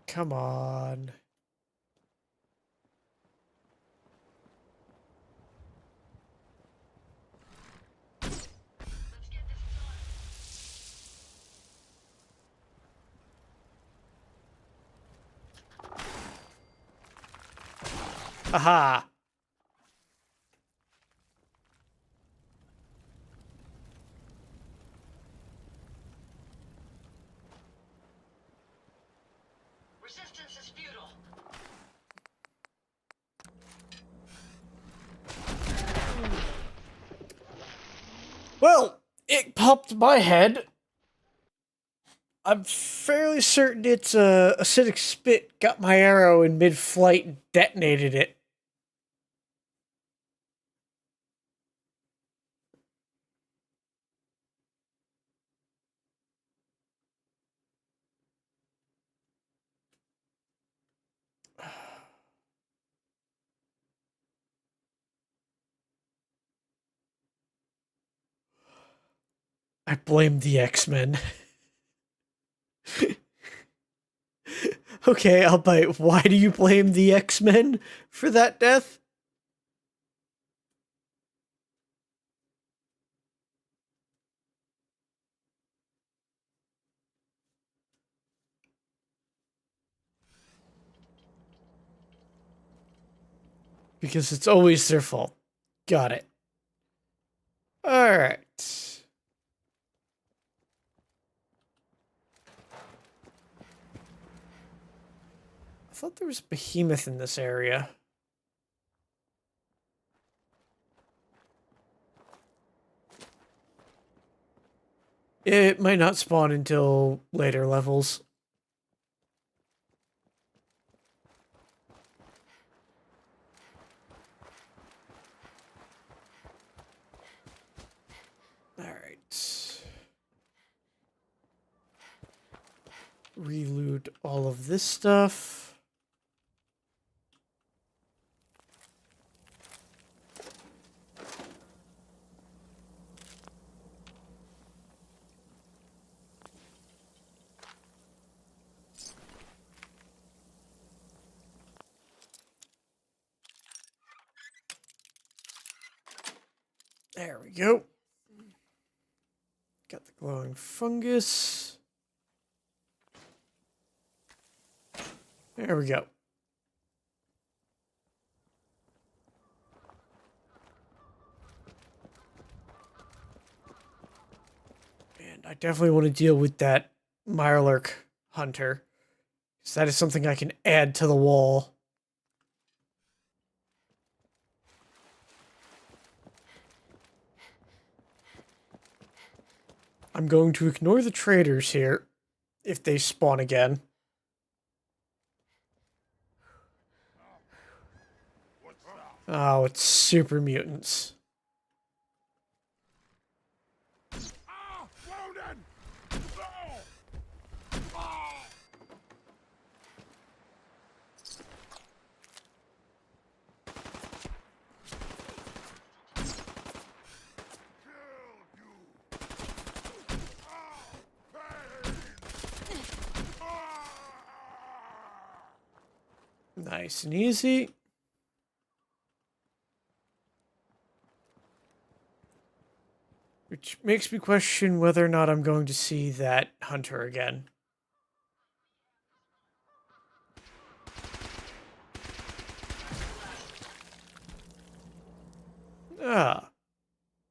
[SPEAKER 1] Come on.
[SPEAKER 5] Let's get this done.
[SPEAKER 1] Aha!
[SPEAKER 5] Resistance is futile.
[SPEAKER 1] Well, it popped my head. I'm fairly certain its acidic spit got my arrow in mid-flight and detonated it. I blame the X-Men. Okay, I'll bite. Why do you blame the X-Men for that death? Because it's always their fault. Got it. Alright. I thought there was a behemoth in this area. It might not spawn until later levels. Alright. Reload all of this stuff. There we go. Got the glowing fungus. There we go. And I definitely want to deal with that Mirelurk hunter, because that is something I can add to the wall. I'm going to ignore the traders here if they spawn again. Oh, it's super mutants. Nice and easy. Which makes me question whether or not I'm going to see that hunter again. Ah.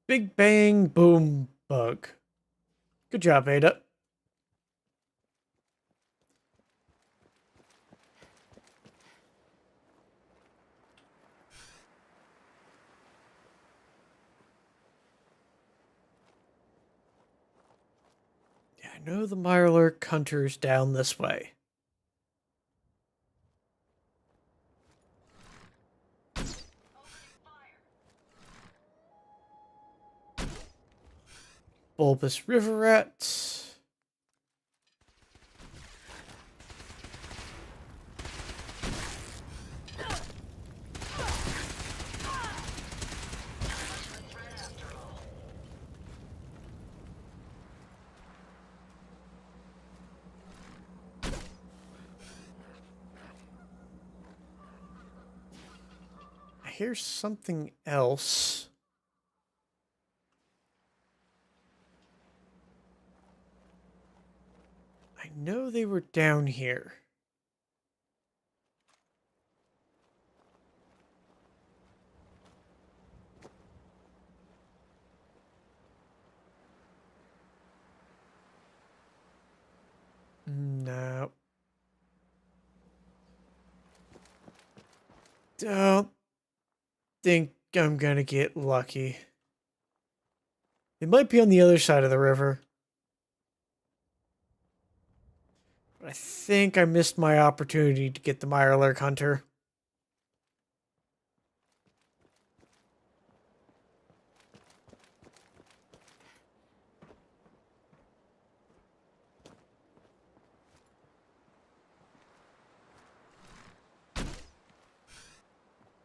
[SPEAKER 1] Big bang boom bug. Good job, Ada. Yeah, I know the Mirelurk hunter's down this way. Bulbous river rat. I hear something else. I know they were down here. No. Don't think I'm gonna get lucky. They might be on the other side of the river. But I think I missed my opportunity to get the Mirelurk hunter.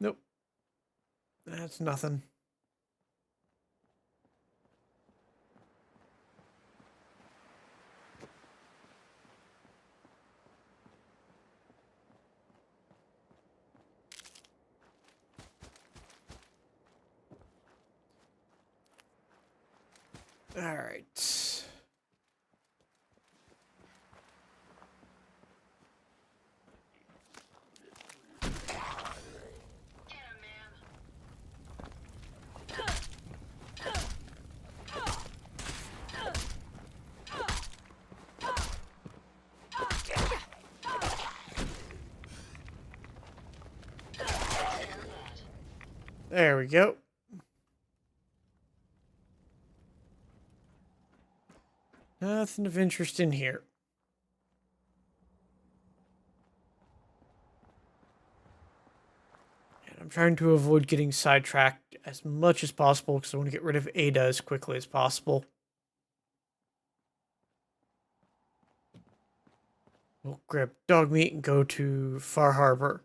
[SPEAKER 1] Nope. That's nothing. All right. There we go. Nothing of interest in here. And I'm trying to avoid getting sidetracked as much as possible because I want to get rid of Ada as quickly as possible. We'll grab dog meat and go to Far Harbor.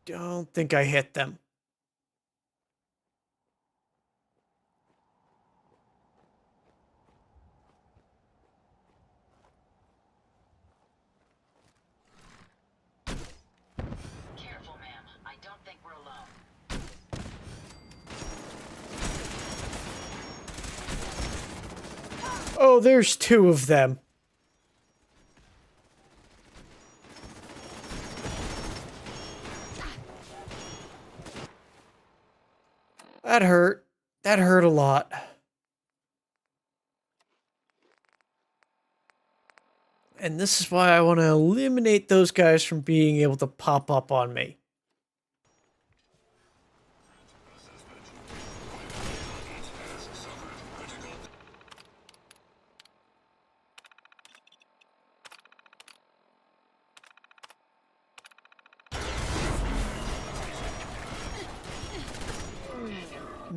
[SPEAKER 1] Don't think I hit them. Oh, there's two of them. That hurt. That hurt a lot. And this is why I want to eliminate those guys from being able to pop up on me.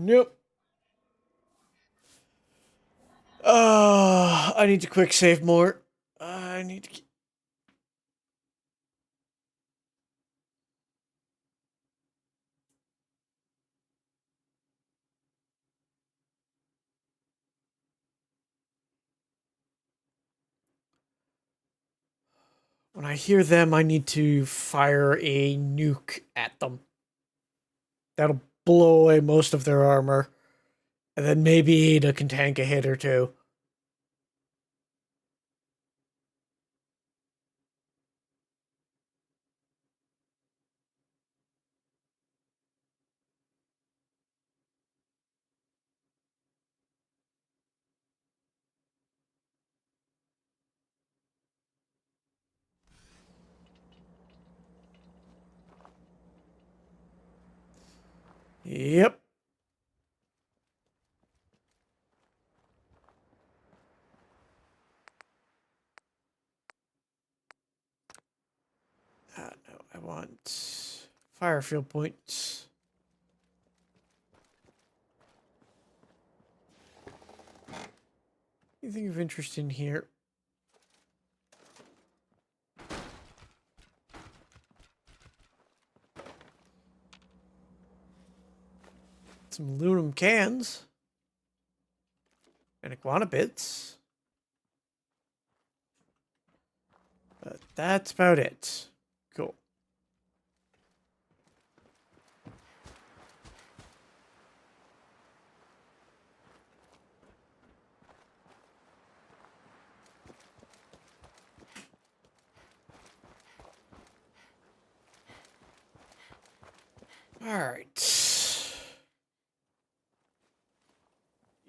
[SPEAKER 1] Nope. I need to quick save more. I need to... When I hear them, I need to fire a nuke at them. That'll blow away most of their armor. And then maybe Ada can tank a hit or two. Yep. No, I want fire field points. Anything of interest in here? Some aluminum cans. And iguana bits. But that's about it. Cool. All right.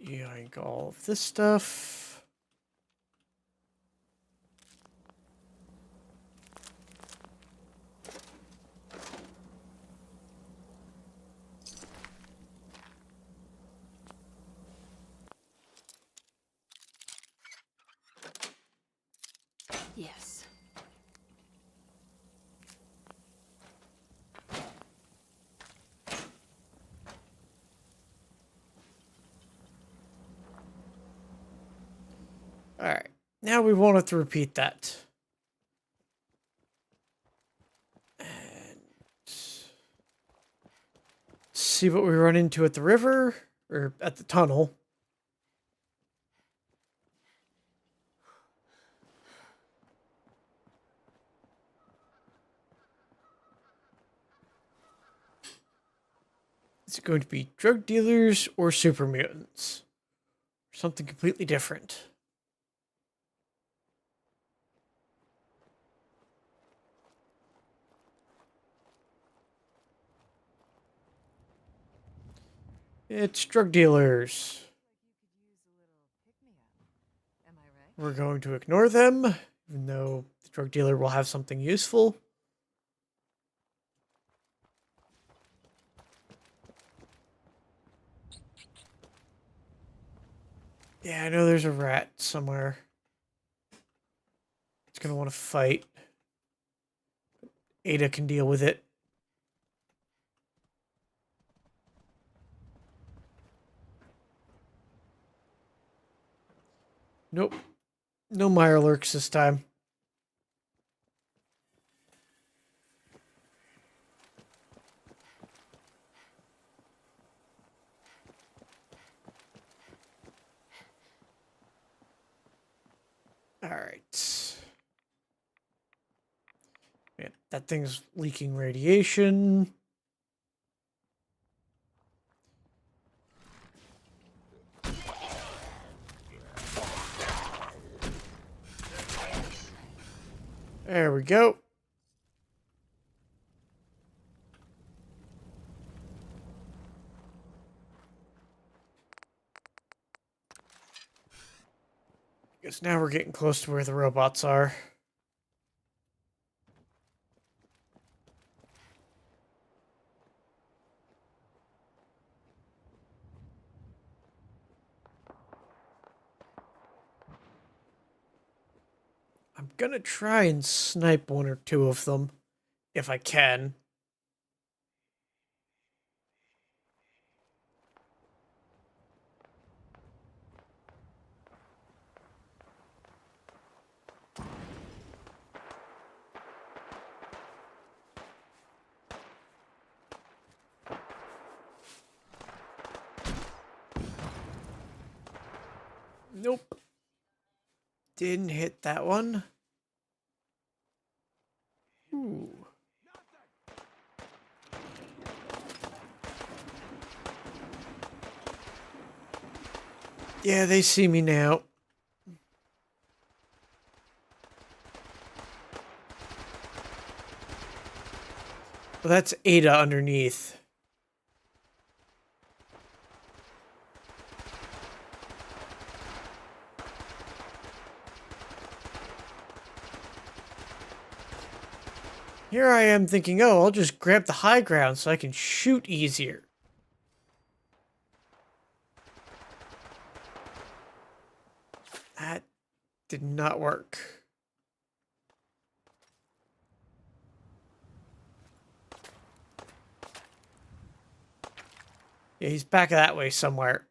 [SPEAKER 1] Yank all of this stuff.
[SPEAKER 6] Yes.
[SPEAKER 1] All right. Now we won't have to repeat that. And see what we run into at the river or at the tunnel. Is it going to be drug dealers or super mutants? Or something completely different? It's drug dealers.
[SPEAKER 7] Am I right?
[SPEAKER 1] We're going to ignore them, even though the drug dealer will have something useful. Yeah, I know there's a rat somewhere. It's gonna want to fight. Ada can deal with it. Nope. No Mirelurks this time. Alright. Yeah, that thing's leaking radiation. There we go. Guess now we're getting close to where the robots are. I'm gonna try and snipe one or two of them, if I can. Nope. Didn't hit that one. Ooh. Yeah, they see me now. Well, that's Ada underneath. Here I am thinking, oh, I'll just grab the high ground so I can shoot easier. That did not work. Yeah, he's back that way somewhere.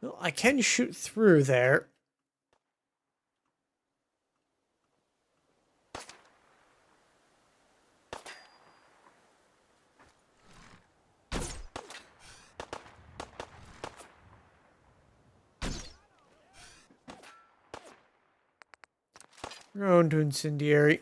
[SPEAKER 1] Well, I can shoot through there. We're going to incendiary.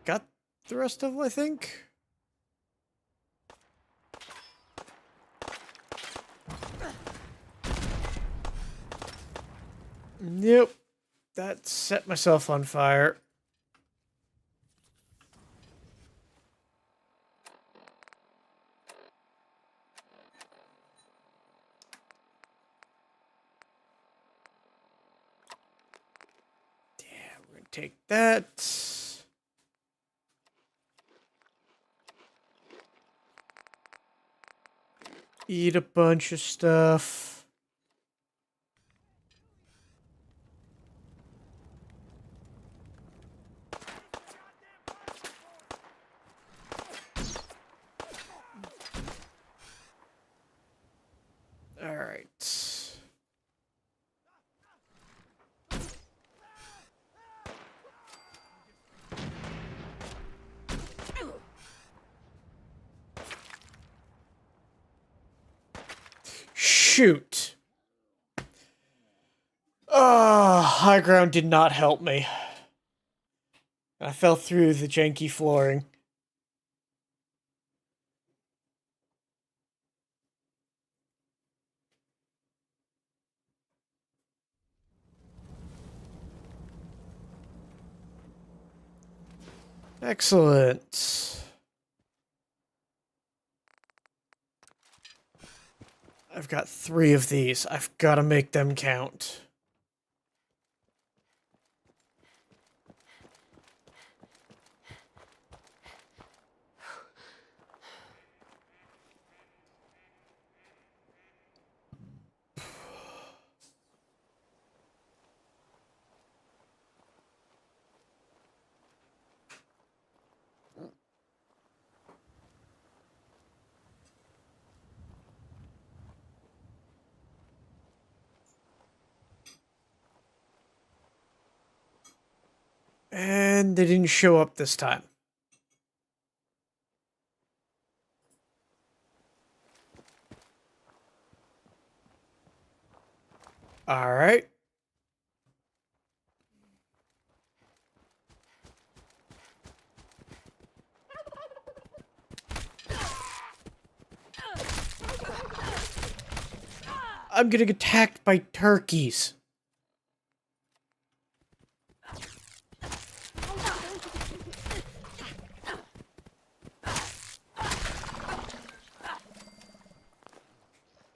[SPEAKER 1] Got the rest of them, I think. Yep. That set myself on fire. Yeah, we're gonna take that. Eat a bunch of stuff. All right. Shoot. High ground did not help me. I fell through the janky flooring. Excellent. I've got 3 of these. I've got to make them count. And they didn't show up this time. All right. I'm getting attacked by turkeys.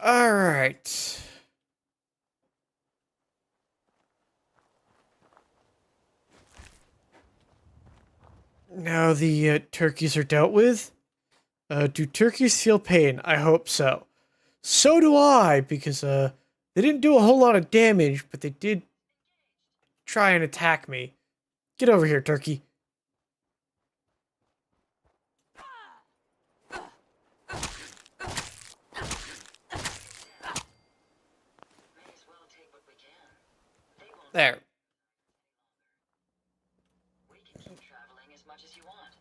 [SPEAKER 1] All right. Now the turkeys are dealt with. Do turkeys feel pain? I hope so. So do I, because they didn't do a whole lot of damage, but they did try and attack me. Get over here, turkey.
[SPEAKER 5] May as well take what we can. They won't.
[SPEAKER 1] There.
[SPEAKER 5] We can keep traveling as much as you want.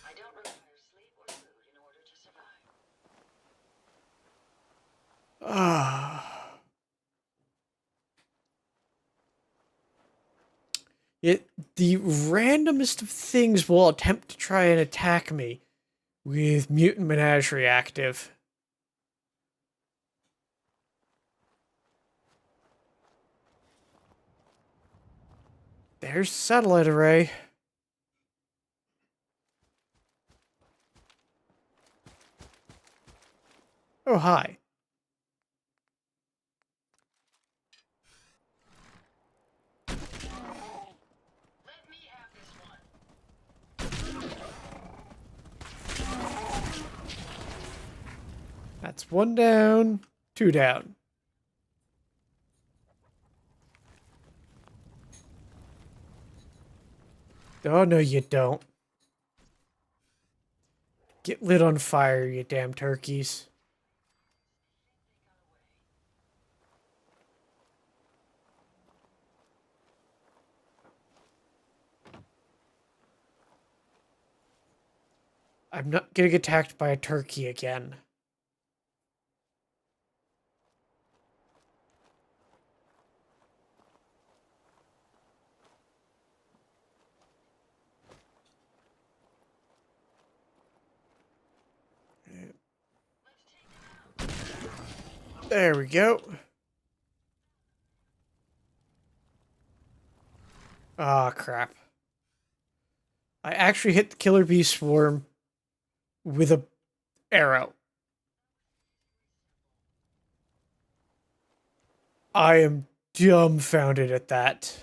[SPEAKER 5] I don't require sleep or food in order to survive.
[SPEAKER 1] The randomest of things will attempt to try and attack me with Mutant Menagerie active. There's satellite array. Oh, hi.
[SPEAKER 5] Let me have this one.
[SPEAKER 1] That's one down, two down. Oh, no, you don't. Get lit on fire, you damn turkeys. I'm not getting attacked by a turkey again. There we go. Ah, crap. I actually hit the killer bee swarm with a arrow. I am dumbfounded at that.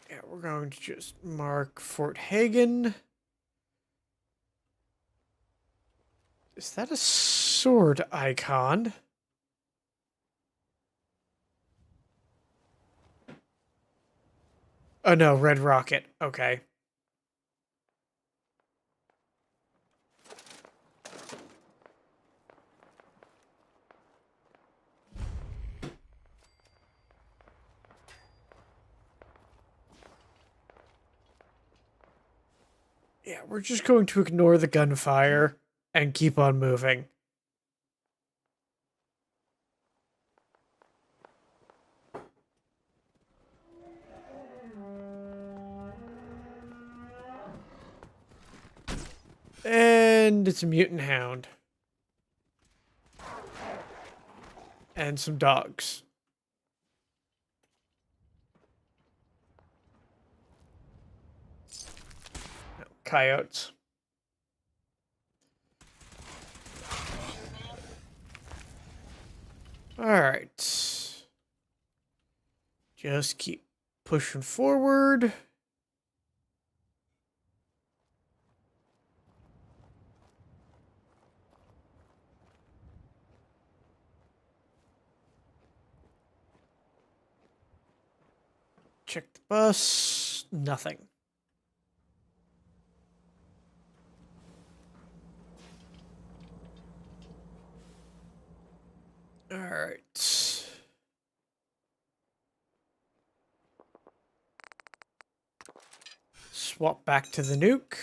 [SPEAKER 1] Yeah, we're going to just mark Fort Hagen. Is that a sword icon? Oh no, Red Rocket. Okay. Yeah, we're just going to ignore the gunfire and keep on moving. And it's a mutant hound. And some dogs. No, coyotes. Alright. Just keep pushing forward. Check the bus. Nothing. Alright. Swap back to the nuke.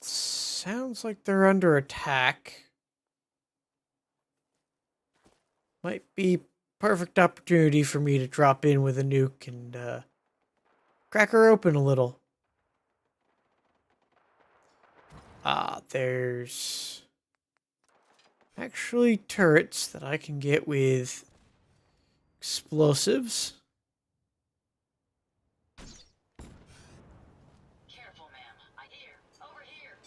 [SPEAKER 1] Sounds like they're under attack. Might be perfect opportunity for me to drop in with a nuke and crack her open a little. There's actually turrets that I can get with explosives.
[SPEAKER 5] Careful, ma'am. I hear. Over here.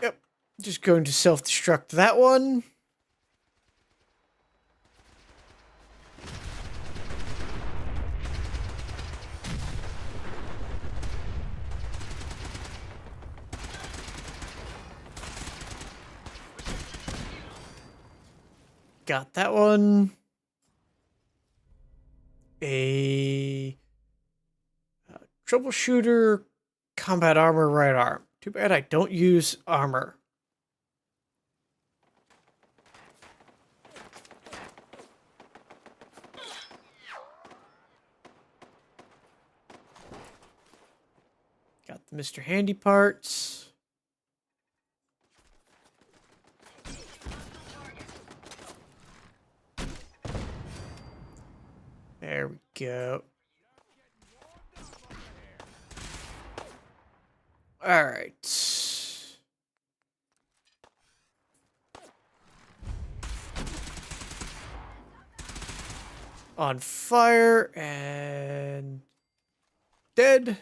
[SPEAKER 1] Yep. Just going to self-destruct that one. Got that one. A troubleshooter combat armor right arm. Too bad I don't use armor. Got the Mr. Handy parts. There we go. All right. On fire and dead.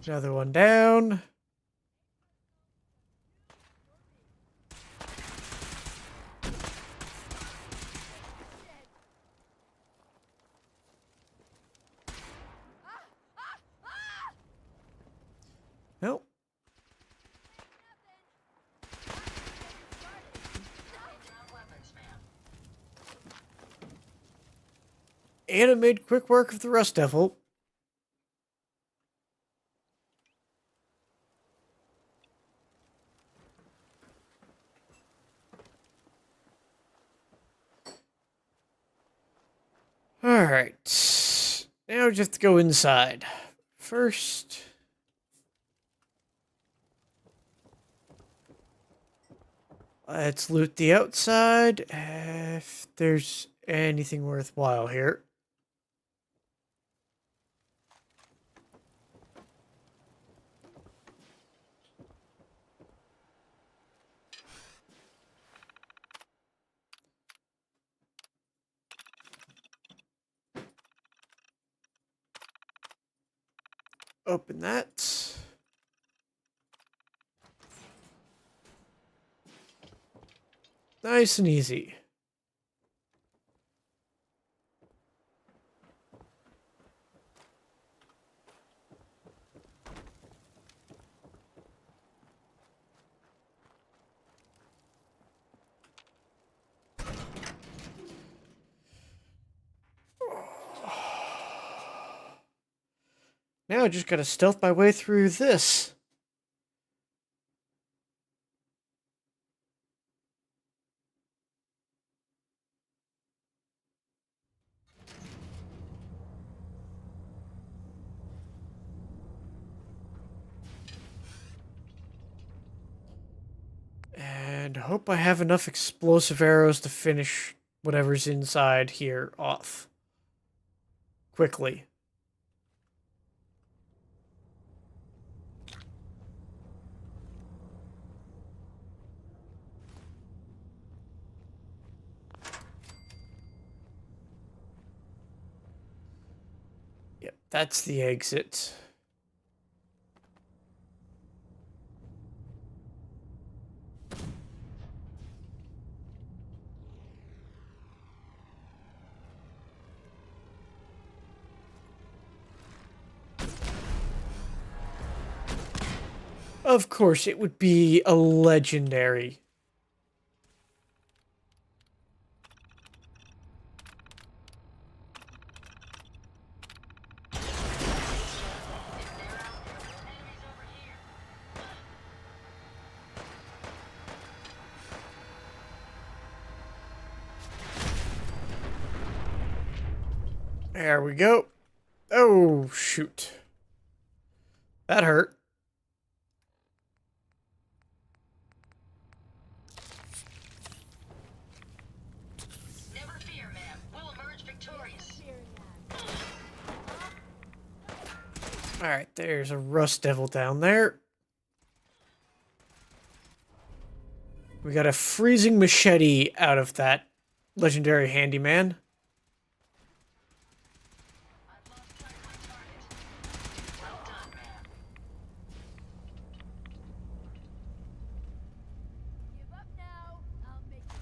[SPEAKER 1] Another one down. Nope. And it made quick work of the Rust Devil. Alright. Now we just have to go inside. First... let's loot the outside, if there's anything worthwhile here. Open that. Nice and easy. Now I just gotta stealth my way through this. And hope I have enough explosive arrows to finish whatever's inside here off quickly. Yep, that's the exit. Of course, it would be a legendary. There we go. Oh, shoot. That hurt.
[SPEAKER 5] Never fear, ma'am. We'll emerge victorious.
[SPEAKER 1] Alright, there's a Rust Devil down there. We got a freezing machete out of that legendary handyman.
[SPEAKER 5] I've lost sight of my target. Well done, ma'am.
[SPEAKER 3] Give up now. I'll make you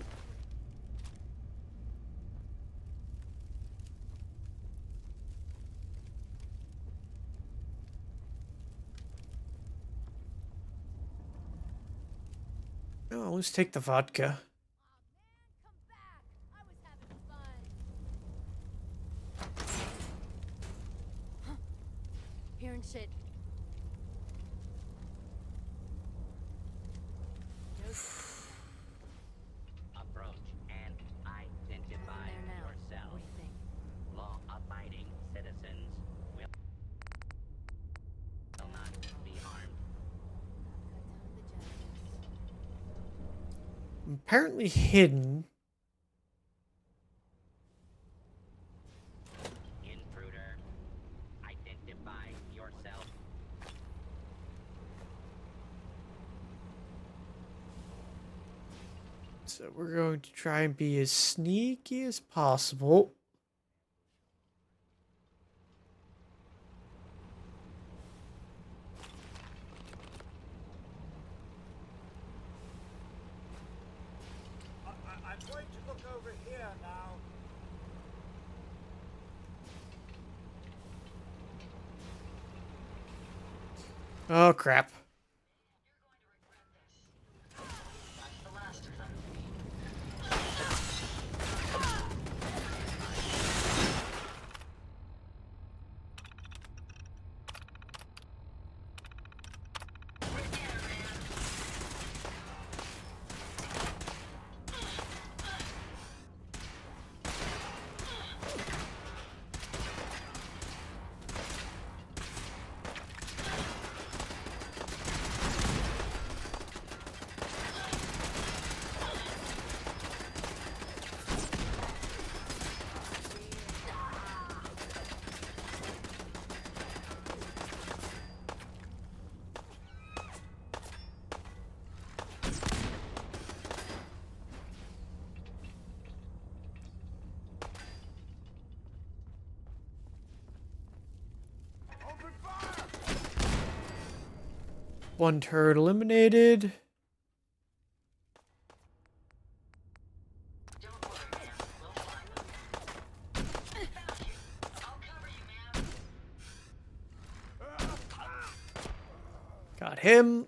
[SPEAKER 3] free.
[SPEAKER 1] Oh, let's take the vodka.
[SPEAKER 3] Come back. I was having fun.
[SPEAKER 6] Hearing shit.
[SPEAKER 8] Approach and identify
[SPEAKER 6] Nothing there now.
[SPEAKER 8] yourself.
[SPEAKER 6] What do you think?
[SPEAKER 8] Law-abiding citizens will not be harmed.
[SPEAKER 1] Apparently hidden.
[SPEAKER 8] Intruder, identify yourself.
[SPEAKER 1] So we're going to try and be as sneaky as possible.
[SPEAKER 9] I'm going to look over here now.
[SPEAKER 1] Oh, crap.
[SPEAKER 5] That's the last of them.
[SPEAKER 9] Open fire!
[SPEAKER 1] One turret eliminated.
[SPEAKER 5] Don't worry, ma'am. We'll find them. Found you. I'll cover you, ma'am.
[SPEAKER 1] Got him.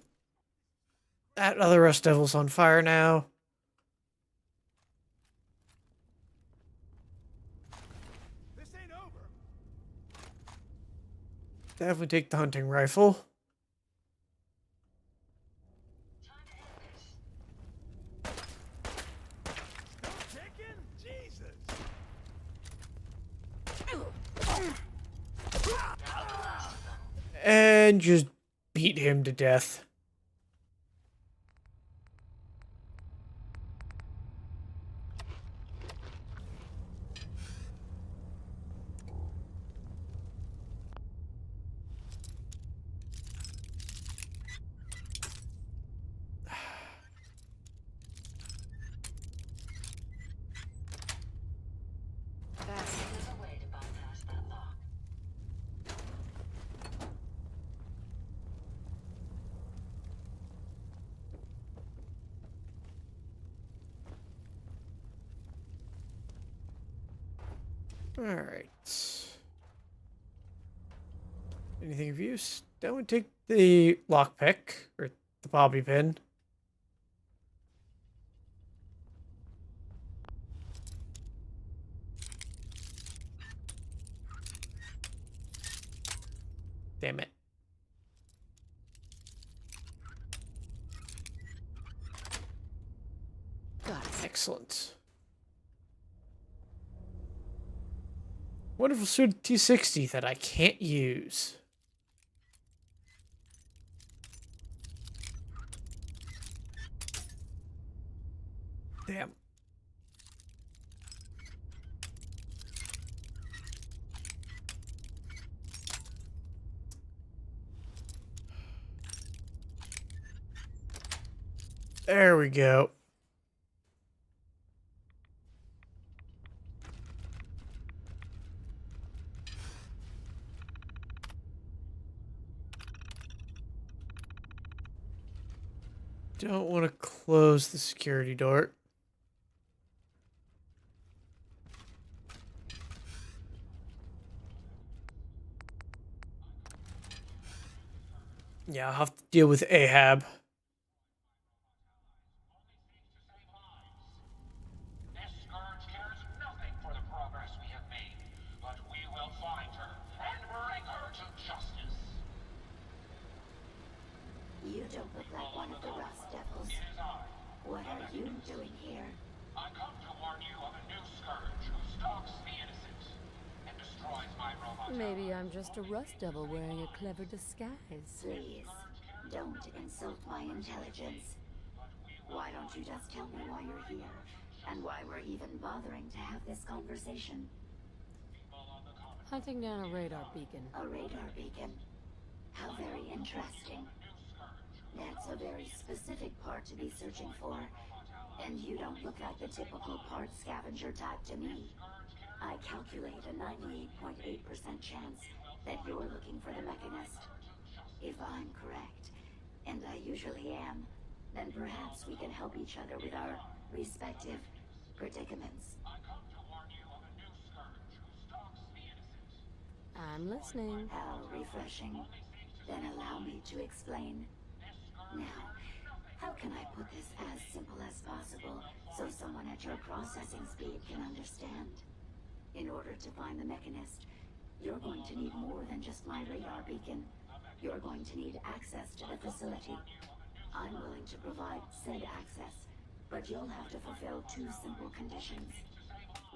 [SPEAKER 1] That other Rust Devil's on fire now.
[SPEAKER 9] This ain't over.
[SPEAKER 1] Definitely take the hunting rifle.
[SPEAKER 5] Time to end this.
[SPEAKER 9] No chicken? Jesus!
[SPEAKER 1] And just beat him to death.
[SPEAKER 5] There's a way to bypass that lock.
[SPEAKER 1] Alright. Anything of use? That would take the lockpick, or the bobby pin. Damn it. Got it. Excellent. wonderful suit T60 that I can't use. Damn. There we go. Don't want to close the security door. Yeah, I'll have to deal with Ahab.
[SPEAKER 10] This scourge cares nothing for the progress we have made, but we will find her and bring her to justice.
[SPEAKER 11] You don't look like one of the Rust Devils.
[SPEAKER 10] It is I.
[SPEAKER 11] What are you doing here?
[SPEAKER 10] I come to warn you of a new scourge who stalks the innocent and destroys my robot.
[SPEAKER 6] Maybe I'm just a rust devil wearing a clever disguise.
[SPEAKER 11] Please, don't insult my intelligence. Why don't you just tell me why you're here, and why we're even bothering to have this conversation?
[SPEAKER 6] Hunting down a radar beacon.
[SPEAKER 11] A radar beacon? How very interesting. That's a very specific part to be searching for, and you don't look like the typical part scavenger type to me. I calculate a 98.8% chance that you're looking for the Mechanist. If I'm correct, and I usually am, then perhaps we can help each other with our respective predicaments.
[SPEAKER 6] I'm listening.
[SPEAKER 11] How refreshing. Then allow me to explain. Now, how can I put this as simple as possible so someone at your processing speed can understand? In order to find the Mechanist, you're going to need more than just my radar beacon. You're going to need access to the facility. I'm willing to provide said access, but you'll have to fulfill two simple conditions.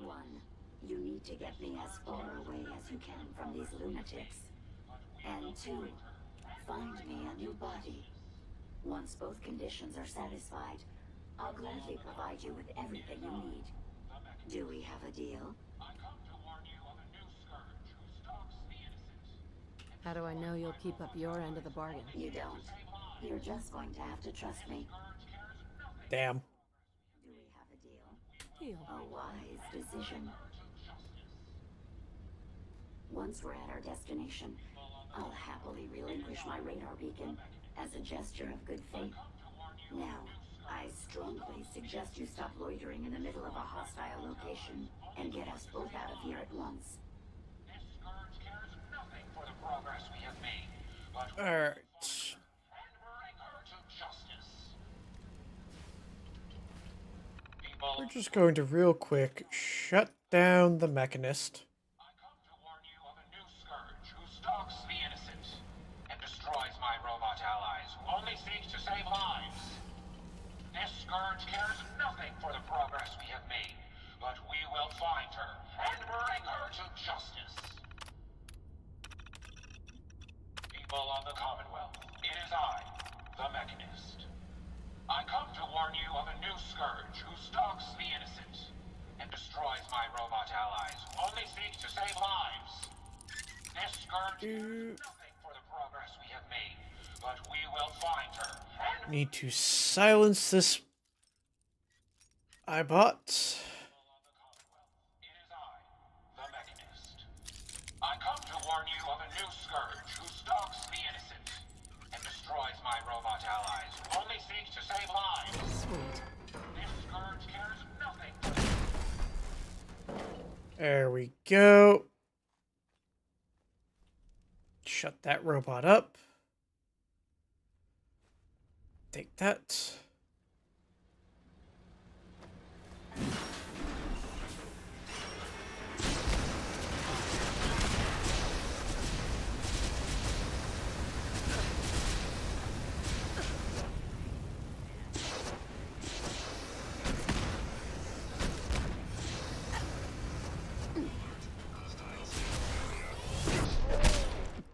[SPEAKER 11] One, you need to get me as far away as you can from these lunatics. And two, find me a new body. Once both conditions are satisfied, I'll gladly provide you with everything you need. Do we have a deal?
[SPEAKER 6] How do I know you'll keep up your end of the bargain?
[SPEAKER 11] You don't. You're just going to have to trust me.
[SPEAKER 1] Damn.
[SPEAKER 11] Do we have a deal?
[SPEAKER 6] Deal.
[SPEAKER 11] A wise decision. Once we're at our destination, I'll happily relinquish my radar beacon as a gesture of good faith. Now, I strongly suggest you stop loitering in the middle of a hostile location and get us both out of here at once.
[SPEAKER 10] This scourge cares nothing for the progress we have made, but we
[SPEAKER 1] Alright.
[SPEAKER 10] and bring her to justice. People,
[SPEAKER 1] We're just going to real quick shut down the Mechanist.
[SPEAKER 10] I come to warn you of a new scourge who stalks the innocent and destroys my robot allies who only seek to save lives. This scourge cares nothing for the progress we have made, but we will find her and bring her to justice. People of the Commonwealth, it is I, the Mechanist. I come to warn you of a new scourge who stalks the innocent and destroys my robot allies who only seek to save lives. This scourge cares nothing for the progress we have made, but we will find her and
[SPEAKER 1] Need to silence this iBot.
[SPEAKER 10] It is I, the Mechanist. I come to warn you of a new scourge who stalks the innocent and destroys my robot allies who only seek to save lives.
[SPEAKER 6] Sweet.
[SPEAKER 10] This scourge cares nothing for
[SPEAKER 1] There we go. Shut that robot up. Take that.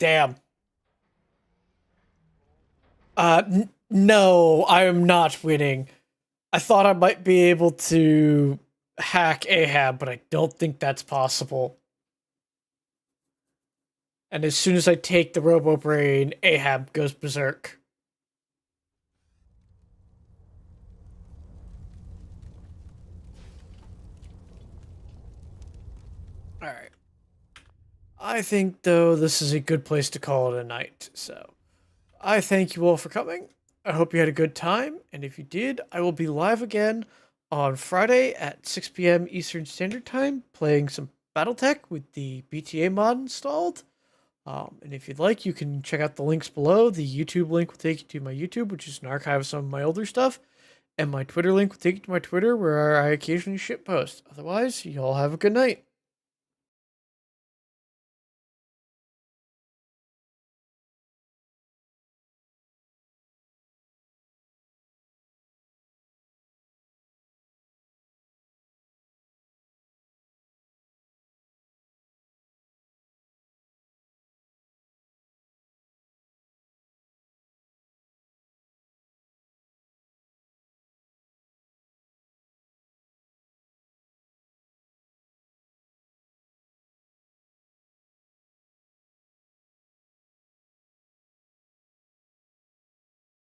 [SPEAKER 1] Damn. No, I am not winning. I thought I might be able to hack Ahab, but I don't think that's possible. And as soon as I take the Robo Brain, Ahab goes berserk. Alright. I think, though, this is a good place to call it a night, so I thank you all for coming. I hope you had a good time, and if you did, I will be live again on Friday at 6 p.m. Eastern Standard Time, playing some Battletech with the BTA mod installed. And if you'd like, you can check out the links below. The YouTube link will take you to my YouTube, which is an archive of some of my older stuff, and my Twitter link will take you to my Twitter, where I occasionally shitpost. Otherwise, you all have a good night.